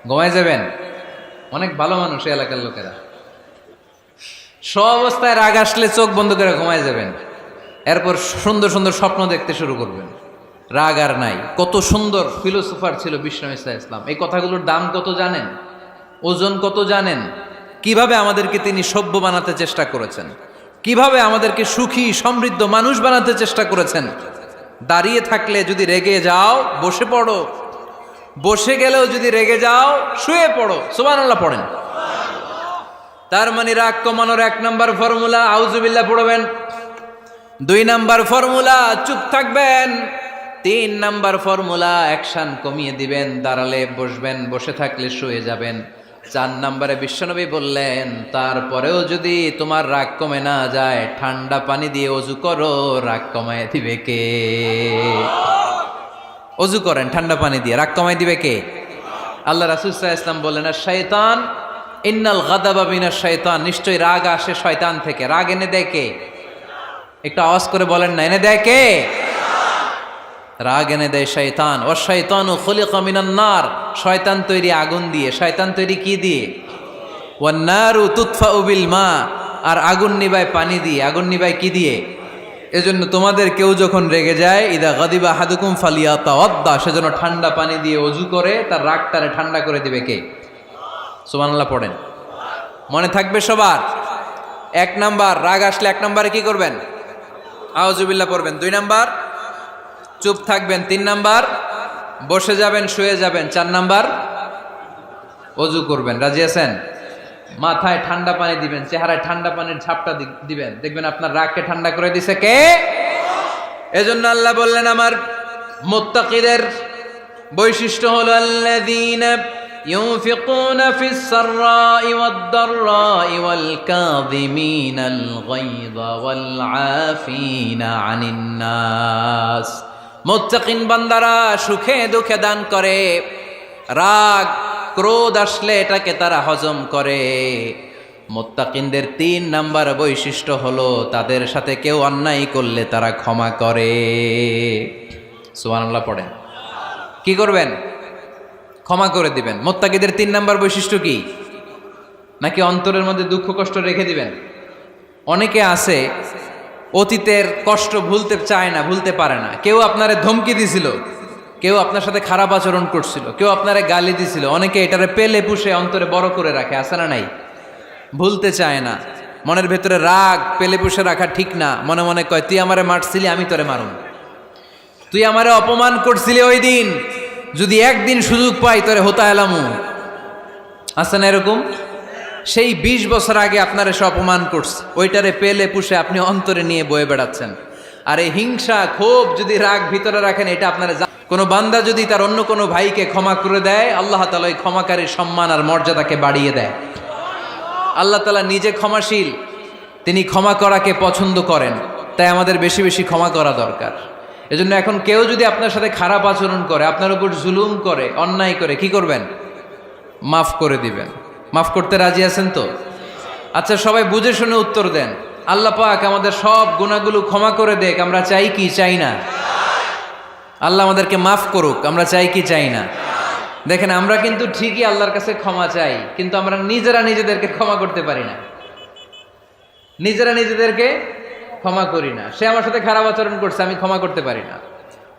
ঘুমায় যাবেন। অনেক ভালো মানুষ এই এলাকার লোকেরা। শোয়া অবস্থায় রাগ আসলে চোখ বন্ধ করে ঘুমায় যাবেন। এরপর সুন্দর সুন্দর স্বপ্ন দেখতে শুরু করবেন। রাগ আর নাই। কত সুন্দর ফিলোসোফার ছিল বিষ্ণু ঈসা ইসলাম। এই কথাগুলোর দাম কত জানেন? ওজন কত জানেন? কিভাবে আমাদেরকে তিনি সভ্য বানাতে চেষ্টা করেছেন, কিভাবে আমাদেরকে সুখী সমৃদ্ধ মানুষ বানাতে চেষ্টা করেছেন। দাঁড়িয়ে থাকলে যদি রেগে যাও, বসে পড়ো। বসে গেলেও যদি রেগে যাও, শুয়ে পড়ো। সুবহানাল্লাহ পড়েন। তার মানে রাগ কমানোর 1 নম্বর ফর্মুলা আউযুবিল্লাহ পড়বেন, 2 নম্বর ফর্মুলা চুপ থাকবেন, 3 নম্বর ফর্মুলা অ্যাকশন কমিয়ে দিবেন, দাঁড়ালে বসবেন, বসে থাকলে শুয়ে যাবেন। 4 নম্বরে বিশ্বনবী বললেন, তারপরেও যদি তোমার রাগ কমে না যায়, ঠান্ডা পানি দিয়ে ওযু করো, রাগ কমায় দিবে কে? ওযু করেন ঠান্ডা পানি দিয়ে, রাগ কমায় দিবে কে? আল্লাহ রাসূল সাল্লাল্লাহু আলাইহি ওয়াসাল্লাম বললেন, শায়তান ইন্নাল গাদাবা মিনাশ শায়তান, নিশ্চয়ই রাগ আসে শয়তান থেকে। রাগ এনে দেয় কে? একটু আওয়াজ করে বলেন না, এনে দেয় কে? রাগ এনে দেয় শয়তান। ও শয়তানু খুলিকা মিনান নার, শয়তান তৈরি আগুন দিয়ে। শয়তান তৈরি কি দিয়ে? ওয়ান নারু তুতফাউ বিল মা, আর আগুন নিবায় পানি দিয়ে। আগুন নিবায় কি দিয়ে? এজন্য তোমাদের কেউ যখন রেগে যায়, ইদা গাদিবা আহাদুকুম ফালিয়াতাওয়াদ্দা, সেজন্য ঠান্ডা পানি দিয়ে ওযু করে তার রাগটারে ঠান্ডা করে দিবে কে? সুবহানাল্লাহ পড়েন। মনে থাকবে সবার? 1 নাম্বার, রাগ আসলে 1 নাম্বারে কি করবেন? আউযুবিল্লাহ পড়বেন। 2 নাম্বার, চুপ থাকবেন। 3 নাম্বার, বসে যাবেন, শুয়ে যাবেন। 4 নাম্বার, ওযু করবেন। রাজি আছেন? মাথায় ঠান্ডা পানি দিবেন, চেহারায় ঠান্ডা পানির ঝাপটা দিবেন, দেখবেন আপনার রাগকে ঠান্ডা করে দিছে কে? এজন্য আল্লাহ বললেন আমার মুত্তাকিদের বৈশিষ্ট্য হলো আল্লাযীনা ইউনফিকুনা ফিস সাররাই ওয়াদ দাররাই ওয়াল কাযিমিনাল গায়যা ওয়াল আফিনা আনিন নাস। মুত্তাকিন বান্দারা সুখে দুঃখে দান করে, রাগ ক্রোধ আসলে এটাকে তারা হজম করে। মুত্তাকিনদের 3 নাম্বার বৈশিষ্ট্য হলো তাদের সাথে কেউ অন্যায় করলে তারা ক্ষমা করে। সুবহানাল্লাহ পড়েন। কি করবেন? ক্ষমা করে দিবেন। মুত্তাকিদের 3 নাম্বার বৈশিষ্ট্য কি? নাকি অন্তরের মধ্যে দুঃখ কষ্ট রেখে দিবেন? অনেকে আছে অতীতের কষ্ট ভুলতে চায় না, ভুলতে পারে না। কেউ আপনারে ধমকি দিছিল, কেউ আপনার সাথে খারাপ আচরণ করছিল, কেউ আপনারে গালি দিছিল, অনেকে এটারে পেলে পুষে অন্তরে বড় করে রাখে, আছে না নাই? ভুলতে চায় না। মনের ভেতরে রাগ পেলে পুষে রাখা ঠিক না। মনে মনে কয় তুই আমারে মারছিলি, আমি তোরে মারুম। তুই আমারে অপমান করছিলি ওই দিন, যদি একদিন সুযোগ পাই তোরে হতা এলামু। আছে না এরকম? সেই 20 বছর আগে আপনারে সে অপমান করছে, ওইটারে পেলে পুষে আপনি অন্তরে নিয়ে বয়ে বেড়াচ্ছেন। আর এই হিংসা ক্ষোভ যদি রাগ ভিতরে রাখেন, এটা আপনারা কোনো বান্দা যদি তার অন্য কোনো ভাইকে ক্ষমা করে দেয়, আল্লাহ তাআলা ওই ক্ষমাকারীর সম্মান আর মর্যাদাকে বাড়িয়ে দেয়। আল্লাহ তাআলা নিজে ক্ষমাশীল, তিনি ক্ষমা করাকে পছন্দ করেন। তাই আমাদের বেশি বেশি ক্ষমা করা দরকার। এজন্য এখন কেউ যদি আপনার সাথে খারাপ আচরণ করে, আপনার উপর জুলুম করে, অন্যায় করে, কি করবেন? মাফ করে দিবেন। মাফ করতে রাজি আছেন তো? আচ্ছা, সবাই বুঝে শুনে উত্তর দেন। আল্লাহ পাক আমাদের সব গুনাহগুলো ক্ষমা করে দেখ, আমরা চাই কি চাই না? আল্লাহ আমাদেরকে মাফ করুক, আমরা চাই কি চাই না? দেখেন, আমরা কিন্তু ঠিকই আল্লাহর কাছে ক্ষমা চাই, কিন্তু আমরা নিজেরা নিজেদেরকে ক্ষমা করতে পারি না। নিজেরা নিজেদেরকে ক্ষমা করি না। সে আমার সাথে খারাপ আচরণ করছে, আমি ক্ষমা করতে পারি না।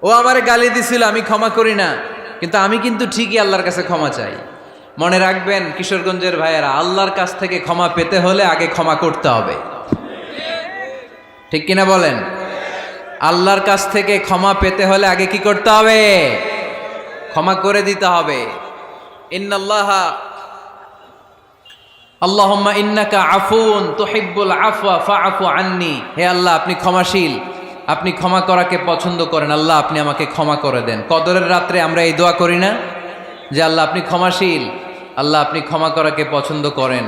ও আমারে গালি দিছিল, আমি ক্ষমা করি না, কিন্তু আমি কিন্তু ঠিকই আল্লাহর কাছে ক্ষমা চাই। মনে রাখবেন কিশোরগঞ্জের ভাইয়েরা, আল্লাহর কাছ থেকে ক্ষমা পেতে হলে আগে ক্ষমা করতে হবে। ঠিক কিনা বলেন? আল্লাহর কাছ থেকে ক্ষমা পেতে হলে আগে কি করতে হবে? ক্ষমা করে দিতে হবে। ইন্নাল্লাহা আল্লাহুম্মা ইন্নাকা আফুন তুহিব্বুল আফওয়া ফাআফু আন্নি। হে আল্লাহ, আপনি ক্ষমাশীল, আপনি ক্ষমা করাকে পছন্দ করেন। আল্লাহ, আপনি আমাকে ক্ষমা করে দেন। কদরের রাত্রে আমরা এই দোয়া করি না যে আল্লাহ আপনি ক্ষমাশীল, আল্লাহ আপনি ক্ষমা করাকে পছন্দ করেন,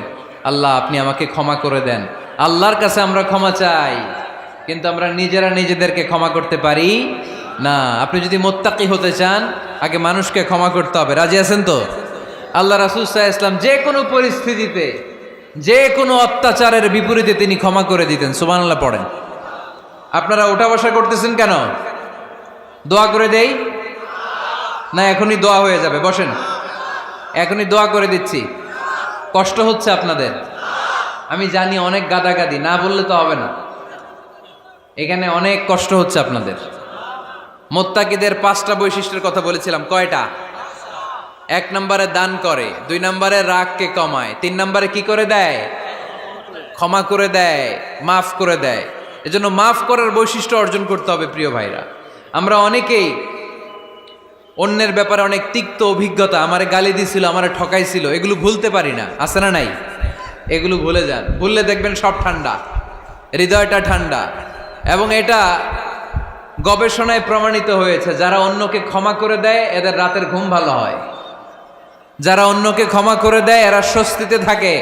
আল্লাহ আপনি আমাকে ক্ষমা করে দেন। আল্লাহর কাছে আমরা ক্ষমা চাই, কিন্তু আমরা নিজেরা নিজেদেরকে ক্ষমা করতে পারি না। আপনি যদি মুত্তাকি হতে চান, আগে মানুষকে ক্ষমা করতে হবে। রাজি আছেন তো? আল্লাহ রাসূল সাল্লাল্লাহু আলাইহি ওয়াসাল্লাম যে কোনো পরিস্থিতিতে, যে কোনো অত্যাচারের বিপরীতে তিনি ক্ষমা করে দিতেন। সুবহানাল্লাহ পড়েন। আপনারা ওঠা বসা করতেছেন কেন? দোয়া করে দেই না? এখনই দোয়া হয়ে যাবে, বসেন। এখনই দোয়া করে দিচ্ছি। কষ্ট হচ্ছে আপনাদের? আমি জানি অনেক গাদাগাদি, না বললে তো হবে না। এখানে অনেক কষ্ট হচ্ছে আপনাদের। মুত্তাকিদের 5টা বৈশিষ্ট্যের কথা বলেছিলাম, কয়টা? 1 নম্বরে দান করে, 2 নম্বরে রাগকে কমায়, 3 নম্বরে কি করে দেয়? ক্ষমা করে দেয়, মাফ করে দেয়। এজন্য মাফ করার বৈশিষ্ট্য অর্জন করতে হবে প্রিয় ভাইরা। আমরা অনেকেই অন্যের ব্যাপারে অনেক তিক্ত অভিজ্ঞতা, আমারে গালি দিছিল, আমারে ঠকাইছিল, এগুলো ভুলতে পারি না। আছে না নাই? এগুলো ভুলে যান। ভুললে দেখবেন সব ঠান্ডা, হৃদয়টা ঠান্ডা। এবং এটা গবেষণায় প্রমাণিত হয়েছে, যারা অন্যকে ক্ষমা করে দেয় এদের রাতের ঘুম ভালো হয়। যারা অন্যকে ক্ষমা করে দেয় এরা স্বস্তিতে থাকে,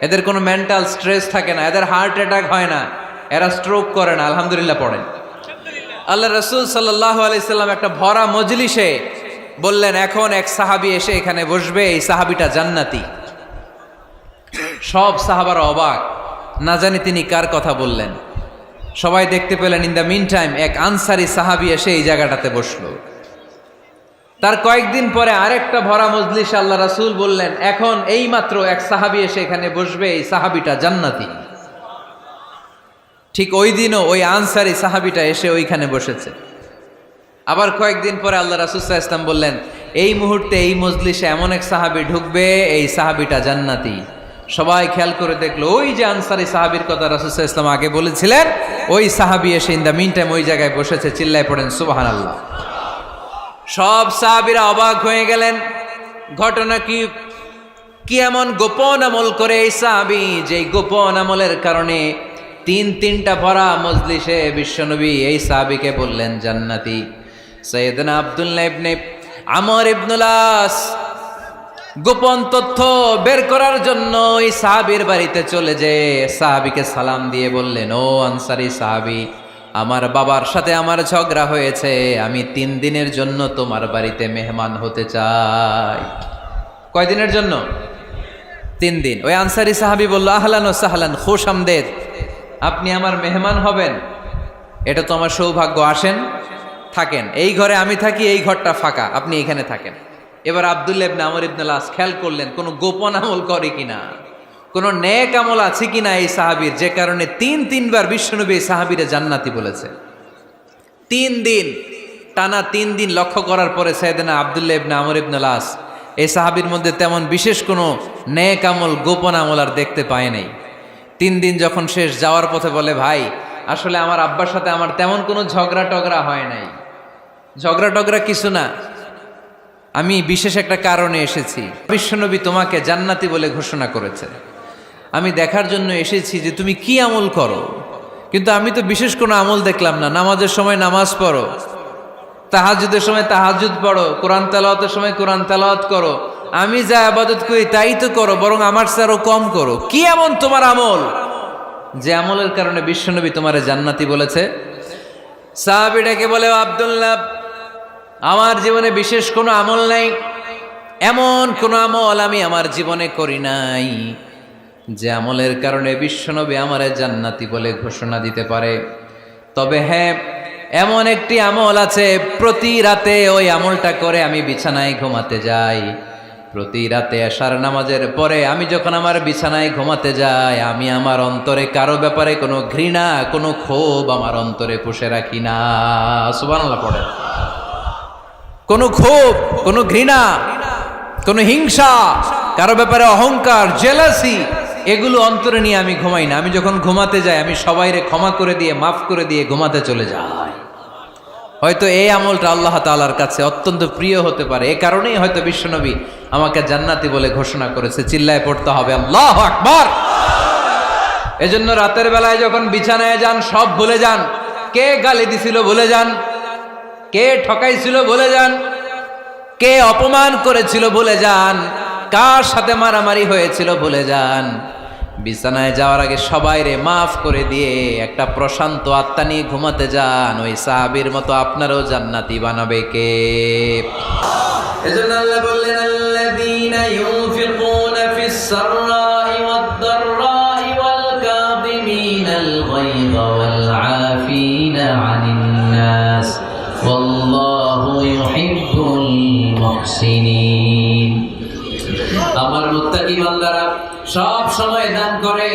এদের কোনো মেন্টাল স্ট্রেস থাকে না, এদের হার্ট অ্যাটাক হয় না, এরা স্ট্রোক করে না। আলহামদুলিল্লাহ পড়েন। আল্লাহ রাসূল সাল্লাল্লাহু আলাইহি সাল্লাম একটা ভরা মজলিসে বললেন, এখন এক সাহাবী এসে এখানে বসবে, এই সাহাবীটা জান্নাতি। সব সাহাবারা অবাক, না জানি তিনি কার কথা বললেন। সবাই দেখতে পেলেন ইন দ্য মিন টাইম এক আনসারি সাহাবী এসে এই জায়গাটাতে বসলো। তার কয়েকদিন পরে আরেকটা ভরা মজলিসে আল্লাহ রাসূল বললেন, এখন এই মাত্র এক সাহাবী এসে এখানে বসবে, এই সাহাবীটা জান্নাতি। ঠিক ওই দিনও ওই আনসারি সাহাবীটা এসে ওইখানে বসেছে। আবার কয়েকদিন পরে আল্লাহ রাসূল সাল্লাল্লাহু আলাইহি ওয়াসাল্লাম বললেন, এই মুহূর্তে এই মজলিসে এমন এক সাহাবী ঢুকবে, এই সাহাবীটা জান্নাতি। সবাই খেয়াল করে দেখলো ওই যে আনসারী সাহাবীর কথা রাসূল সাল্লাল্লাহু আলাইহি ওয়াসাল্লাম আগে বলেছিলেন, ওই সাহাবী এসে ইন দ্য মিন টাইম ওই জায়গায় বসেছে। চিল্লায় পড়েন সুবহানাল্লাহ। সব সাহাবীরা অবাক হয়ে গেলেন। ঘটনা কি এমন গোপন আমল করে এই সাহাবী, যে গোপন আমলের কারণে তিনটা ভরা মজলিসে বিশ্বনবী এই সাহাবীকে বললেন জান্নাতি। সাইয়েদনা আব্দুল্লাহ ইবনে আমর ইবনুল আস গোপন তথ্য বের করার জন্য এই সাহাবীর বাড়িতে চলে যেয়ে সাহাবীকে সালাম দিয়ে বললেন, ও আনসারী সাহাবী, আমার বাবার সাথে আমার ঝগড়া হয়েছে, আমি 3 দিনের জন্য তোমার বাড়িতে মেহমান হতে চাই। কয়দিনের জন্য? 3 দিন। ওই আনসারী সাহাবী বলল, আহলান ও সাহলান, খুশ আমদেদ, আপনি আমার মেহমান হবেন, এটা তো আমার সৌভাগ্য, আসেন থাকেন, এই ঘরে আমি থাকি, এই ঘরটা ফাঁকা, আপনি এখানে থাকেন। এবার আব্দুল্লাহ ইবনে আমর ইবনুল আস খেয়াল করলেন কোনো গোপন আমল করে কিনা, কোনো নেক আমল আছে কিনা এই সাহাবীর, যে কারণে 3বার বিশ্বনবী এই সাহাবীরে জান্নাতি বলেছে। 3 দিন টানা 3 দিন লক্ষ্য করার পরে সাইয়েদনা আব্দুল্লাহ ইবনে আমর ইবনুল আস এই সাহাবীর মধ্যে তেমন বিশেষ কোনো নেক আমল, গোপন আমল আর দেখতে পায় নাই। 3 দিন যখন শেষ, যাওয়ার পথে বলে, ভাই আসলে আমার আব্বার সাথে আমার তেমন কোনো ঝগড়া টগড়া হয় নাই, ঝগড়া টগড়া কিছু না, আমি বিশেষ একটা কারণে এসেছি। বিশ্বনবী তোমাকে জান্নাতি বলে ঘোষণা করেছে, আমি দেখার জন্য এসেছি যে তুমি কি আমল করো, কিন্তু আমি তো বিশেষ কোনো আমল দেখলাম না। নামাজের সময় নামাজ পড়ো, তাহাজ্জুদের সময় তাহাজ্জুদ পড়ো, কোরআন তেলাওয়াতের সময় কোরআন তেলাওয়াত করো, আমি যা ইবাদত করি তাই তো করো, বরং আমার চেয়ে আরো কম করো। কি এমন তোমার আমল যে আমলের কারণে বিশ্বনবী তোমারে জান্নাতি বলেছে? সাহাবীটাকে বলে, আব্দুল্লাহ, আমার জীবনে বিশেষ কোনো আমল নাই, এমন কোনো আমল আমি আমার জীবনে করি নাই যে আমলের কারণে বিশ্বনবী আমারে জান্নাতি বলে ঘোষণা দিতে পারে। তবে হ্যাঁ, এমন একটি আমল আছে, প্রতি রাতে ওই আমলটা করে আমি বিছানায় ঘুমাতে যাই। প্রতি রাতে এশার নামাজের পরে আমি যখন আমার বিছানায় ঘুমাতে যাই, আমি আমার অন্তরে কারো ব্যাপারে কোনো ঘৃণা, কোনো ক্ষোভ আমার অন্তরে পুষে রাখি না। সুবহানাল্লাহ পড়ে। কোনো ক্ষোভ, কোনো ঘৃণা, কোনো হিংসা, কারো ব্যাপারে অহংকার, জেলাসি, এগুলো অন্তরে নিয়ে আমি ঘুমাই না। আমি যখন ঘুমাতে যাই, আমি সবাইরে ক্ষমা করে দিয়ে, মাফ করে দিয়ে ঘুমাতে চলে যাই। হয়তো এই আমলটা আল্লাহ তাআলার কাছে অত্যন্ত প্রিয় হতে পারে, এই কারণেই হয়তো বিশ্বনবী আমাকে জান্নাতি বলে ঘোষণা করেছে। চিল্লায় পড়তে হবে আল্লাহু আকবার। এজন্য রাতের বেলায় যখন বিছানায় যান, সব ভুলে যান। কে গালি দিছিল ভুলে যান, কে ঠকাইছিল ভুলে যান, কে অপমান করেছিল ভুলে যান, কার সাথে মারামারি হয়েছিল ভুলে যান। বিছানায় যাওয়ার আগে সবাইরে মাফ করে দিয়ে একটা প্রশান্ত আত্মা নিয়ে ঘুমাতে যান। ওই সাহাবীর মতো আপনারও জান্নাতি বানাবে কে? এজন্য আল্লাহ বললেন, আল্লাযীনা ইউনফিকুনা ফিস সাররাই ওয়াদ দাররাই ওয়াল কাযিমিনাল গায়যা ওয়াল আফিনা আনিন নাস ওয়াল্লাহু ইউহিব্বুল মুহসিনিন। আমার মুত্তাকি বান্দারা সব সময় দান করে,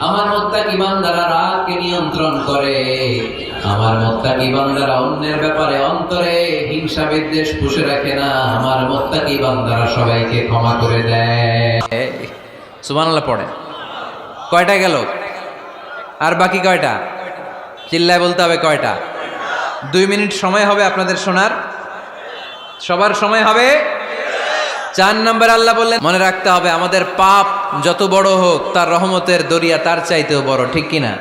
আমার মুত্তাকি বান্দারা রাগকে নিয়ন্ত্রণ করে, আমার মুত্তাকি বান্দারা অন্যের ব্যাপারে অন্তরে হিংসা বিদ্বেষ পুষে রাখে না, আমার মুত্তাকি বান্দারা সবাইকে ক্ষমা করে দেয়। সুবহানাল্লাহ পড়ে। কয়টা গেল? আর বাকি কয়টা? চিল্লায় বলতে হবে কয়টা? 2 মিনিট সময় হবে আপনাদের শোনার। সবার সময় হবে। 4 নম্বর আল্লাহ বললেন, মনে রাখতে হবে আমাদের পাপ যত বড় হোক, তার রহমতের দরিয়া তার চাইতেও বড়, ঠিক কিনা?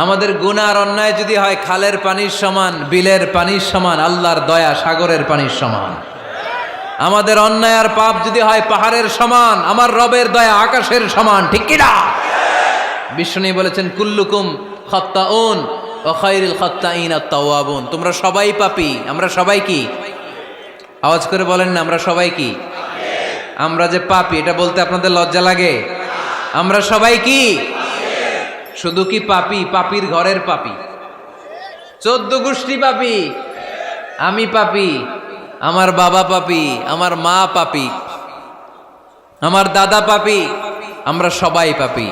আমাদের গুনাহ আর অন্যায় যদি হয় খালের পানির সমান, বিলের পানির সমান, আল্লাহর দয়া সাগরের পানির সমান। আমাদের অন্যায় আর পাপ যদি হয় পাহাড়ের সমান, আমার রবের দয়া আকাশের সমান, ঠিক কিনা? বিষ্ণু বলেছেন, কুল্লুকুম খাত্তাউন ওয়া খায়রুল খাত্তাইন আত-তাওয়াবুন। তোমরা সবাই পাপী। আমরা সবাই কি? আওয়াজ করে বলেন না, আমরা সবাই কি? আমরা যে পাপী, এটা বলতে আপনাদের লজ্জা লাগে? আমরা সবাই কি? শুধু কি পাপী? পাপীর ঘরের পাপী, 14 গোষ্ঠী পাপী। আমি পাপী, আমার বাবা পাপী, আমার মা পাপী, আমার দাদা পাপী, আমরা সবাই পাপী।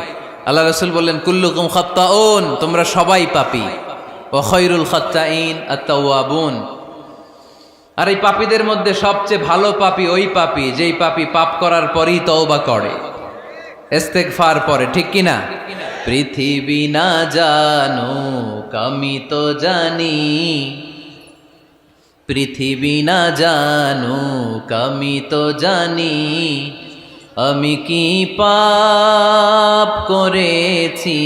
আল্লাহ রাসূল বললেন, কুল্লুকুম খাত্তাউন, তোমরা সবাই পাপী, ওয়া খায়রুল খাত্তাইন আত-তাওয়াবুন। আর এই পাপীদের মধ্যে সবচেয়ে ভালো পাপী ওই পাপী যেই পাপী পাপ করার পরই তওবা করে। ইস্তেগফার পরে, ঠিক কিনা? পৃথিবী না জানুক আমি তো জানি, পৃথিবী না জানুক আমি তো জানি, আমি কি পাপ করেছি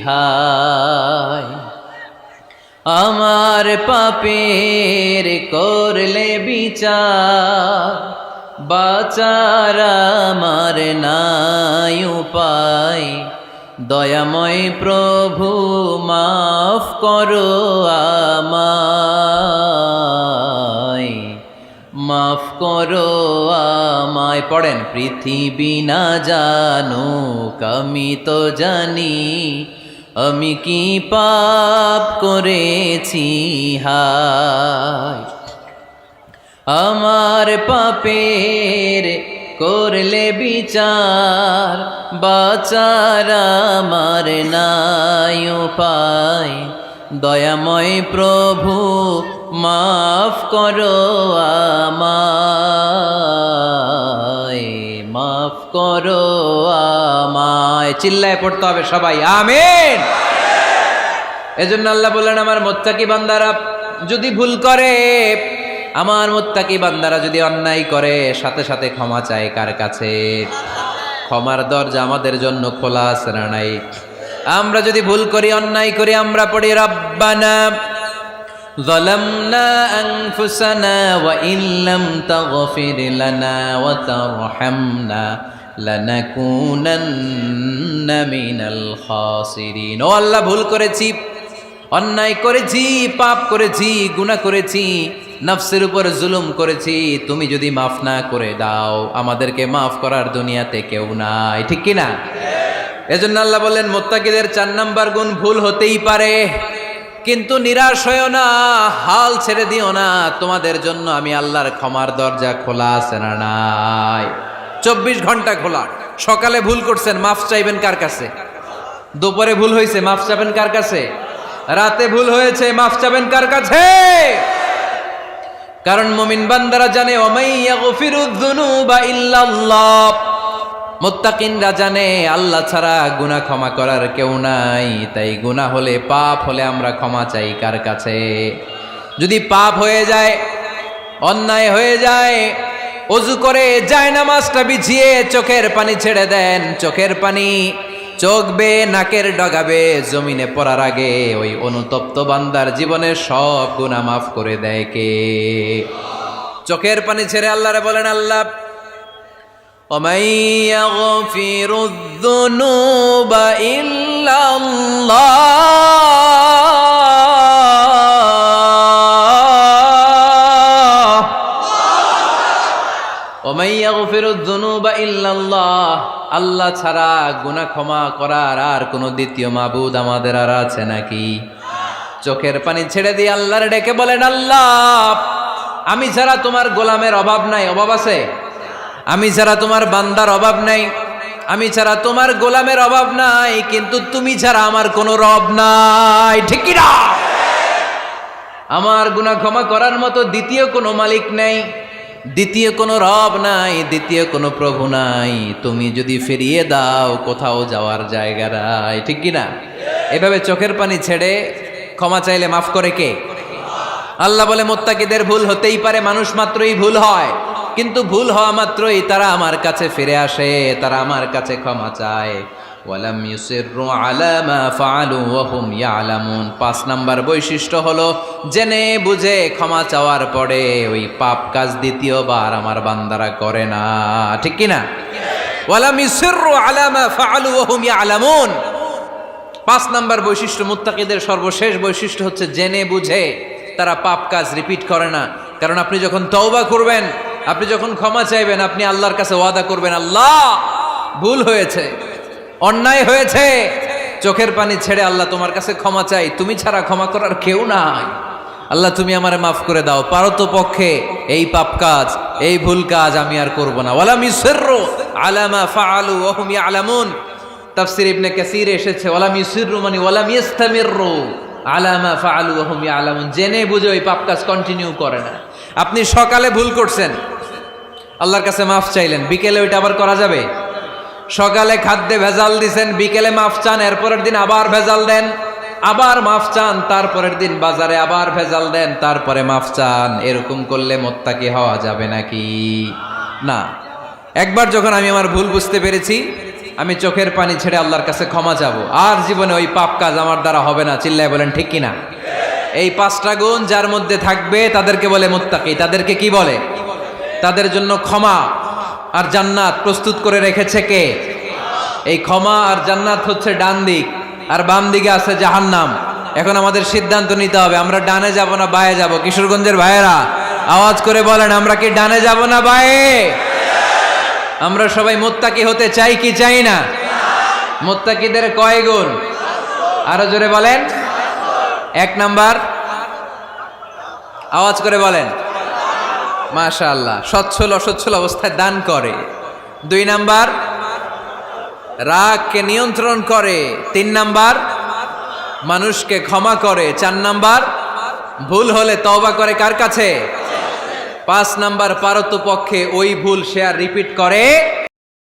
হায়। আমার পাপের করলে বিচার, বাঁচার আমার নাই উপায়। দয়াময় প্রভু মাফ করো আমায়, মাফ করো আমায়। পড়েন, পৃথিবী না জানুক আমি তো জানি, আমি কি পাপ করেছি হায়। আমার পাপের করলে বিচার, বাঁচার আমার নাই উপায়। দয়াময় প্রভু মাফ করো আমায়, মাফ করো আমায়। চিল্লায় পড়তে হবে সবাই, আমিন। এজন্য আল্লাহ বললেন, আমার মুত্তাকি বান্দারা যদি ভুল করে, আমার মুত্তাকি বান্দারা যদি অন্যায় করে, সাথে সাথে ক্ষমা চায় কার কাছে? ক্ষমার দরজা আমাদের জন্য খোলা আছে না নাই? আমরা যদি ভুল করি, অন্যায় করি, আমরা পড়ি রব্বানা যালামনা আনফুসানা ওয়া ইল্লাম তাগফির লানা ওয়া তারহামনা লানাকুনান্না মিনাল খাসিরিন। ও আল্লাহ, ভুল করেছি, অন্যায় করেছি, পাপ করেছি, গুনাহ করেছি, নফসের উপর জুলুম করেছি। তুমি যদি মাফ না করে দাও, আমাদেরকে মাফ করার দুনিয়াতে কেউ নাই, ঠিক কিনা? এজন্য আল্লাহ বললেন, মুত্তাকিদের 4 নাম্বার গুণ, ভুল হতেই পারে কিন্তু নিরাশ হয়েও না, হাল ছেড়ে দিও না। তোমাদের জন্য আমি আল্লাহর ক্ষমার দরজা খোলা আছে না নাই? 24 ঘন্টা খোলা। সকালে ভুল করছেন, মাফ চাইবেন কার কাছে? দুপুরে ভুল হয়েছে, মাফ চাবেন কার কাছে? রাতে ভুল হয়েছে, মাফ চাবেন কার কাছে? কারণ মুমিন বান্দারা জানে, ওয়ামাইয়া গফিরুয যুনুবা ইল্লাল্লাহ। মুত্তাকিনরা জানে, আল্লাহ ছাড়া গুনাহ ক্ষমা করার কেউ নাই। তাই গুনাহ হলে, পাপ হলে আমরা ক্ষমা চাই কার কাছে? যদি পাপ হয়ে যায়, অন্যায় হয়ে যায়, ওযু করে জায়নামাজটা বিছিয়ে চোখের পানি ছেড়ে দেন। চোখের পানি চোখ বেয়ে নাকের ডগাবে জমিনে পড়ার আগে ওই অনুতপ্ত বান্দার জীবনের সব গুনাহ মাফ করে দেয় কে? চোখের পানি ছেড়ে আল্লাহরে বলেন, আল্লাহ وَمَن يَغْفِرُ الذُّنُوبَ إِلَّا اللَّهُ وَمَن يَغْفِرُ الذُّنُوبَ إِلَّا اللَّهُ। আল্লাহ ছাড়া গুনাহ ক্ষমা করার আর কোনো দ্বিতীয় মাবুদ আমাদের আর আছে নাকি? চোখের পানি ছেড়ে দিয়ে আল্লাহর ডেকে বলেন, আল্লাহ আমি ছাড়া তোমার গোলামের অভাব নাই। অভাব আছে? আমি ছাড়া তোমার বান্দার অভাব নাই, আমি ছাড়া তোমার গোলামের অভাব নাই, কিন্তু তুমি ছাড়া আমার কোনো রব নাই, ঠিক কি না? আমার গুনাহ ক্ষমা করার মতো দ্বিতীয় কোনো মালিক নাই, দ্বিতীয় কোনো রব নাই, দ্বিতীয় কোনো প্রভু নাই। তুমি যদি ফিরিয়ে দাও, কোথাও যাওয়ার জায়গা নাই, ঠিক কি না? এভাবে চোখের পানি ছেড়ে ক্ষমা চাইলে মাফ করে কে? আল্লাহ বলে, মুত্তাকিদের ভুল হতেই পারে, মানুষ মাত্রই ভুল হয়, কিন্তু ভুল হওয়া মাত্রই তারা আমার কাছে ফিরে আসে, তারা আমার কাছে ক্ষমা চায়। ওয়ালাম ইউসিররু আলা মা ফাআলু ওয়া হুম ইয়ালামুন। 5 নাম্বার বৈশিষ্ট্য হলো, জেনে বুঝে ক্ষমা চাওয়ার পরে ওই পাপ কাজ দ্বিতীয়বার আমার বান্দারা করে না, ঠিক কি না? ওয়ালাম ইউসিররু আলা মা ফাআলু ওয়া হুম ইয়ালামুন। 5 নাম্বার বৈশিষ্ট্য, মুত্তাকিদের সর্বশেষ বৈশিষ্ট্য হচ্ছে জেনে বুঝে তারা পাপ কাজ রিপিট করে না। কারণ আপনি যখন তওবা করবেন, আপনি যখন ক্ষমা চাইবেন, আপনি আল্লাহর কাছে ওয়াদা করবেন, আল্লাহ ভুল হয়েছে, অন্যায় হয়েছে, চোখের পানি ছেড়ে আল্লাহ তোমার কাছে ক্ষমা চাই, তুমি ছাড়া ক্ষমা করার কেউ নাই। আল্লাহ তুমি আমারে মাফ করে দাও, পারতো পক্ষে এই পাপ কাজ, এই ভুল কাজ আমি আর করব না। ওয়ালাম ইউসিররু আলা মা ফাআলু ওয়া হুম ইয়ালামুন। তাফসীর ইবনে কাসীর এসেছে, ওয়ালাম ইউসিররু মানে ওয়ালাম ইস্তামিররু আলা মা ফাআলু ওয়া হুম ইয়ালামুন। জেনে বুঝে ওই পাপ কাজ কন্টিনিউ করে না। আপনি সকালে ভুল করছেন, আল্লাহর কাছে মাফ চাইলেন, বিকেলে ওইটা আবার করা যাবে? সকালে খাদ্যে ভেজাল দিছেন, বিকেলে মাফ চান, এরপরের দিন আবার ভেজাল দেন, আবার মাফ চান, তারপরের দিন বাজারে আবার ভেজাল দেন, তারপরে মাফ চান। এরকম করলে মুত্তাকি হওয়া যাবে নাকি? না। একবার যখন আমি আমার ভুল বুঝতে পেরেছি, আমি চোখের পানি ছেড়ে আল্লাহর কাছে ক্ষমা চাবো। আর জীবনে ওই পাপ কাজ আমার দ্বারা হবে না। চিল্লায় বলেন ঠিক কিনা? এই 5টা গুণ যার মধ্যে থাকবে তাদেরকে বলে মুত্তাকি। তাদেরকে কি বলে? তাদের জন্য ক্ষমা আর জান্নাত প্রস্তুত করে রেখেছে কে? এই ক্ষমা আর জান্নাত হচ্ছে ডান দিক, আর বাম দিকে আছে জাহান্নাম। এখন আমাদের সিদ্ধান্ত নিতে হবে, আমরা ডানে যাব না বায়ে যাব। কিশোরগঞ্জের ভাইয়েরা আওয়াজ করে বলেন, আমরা কি ডানে যাব না বায়ে? আমরা সবাই মুত্তাকি হতে চাই কি চাই না? মুত্তাকিদের কয় গুণ? আরো জোরে বলেন। 1 নাম্বার, আওয়াজ করে বলেন। মাশাআল্লাহ, সচ্ছল অসচ্ছল অবস্থায় দান করে। 2 নাম্বার, রাগকে নিয়ন্ত্রণ করে। 3 নাম্বার, মানুষকে ক্ষমা করে। 4 নাম্বার, ভুল হলে তওবা করে কার কাছে? 5 নাম্বার, পারতপক্ষে ওই ভুল সে আর রিপিট করে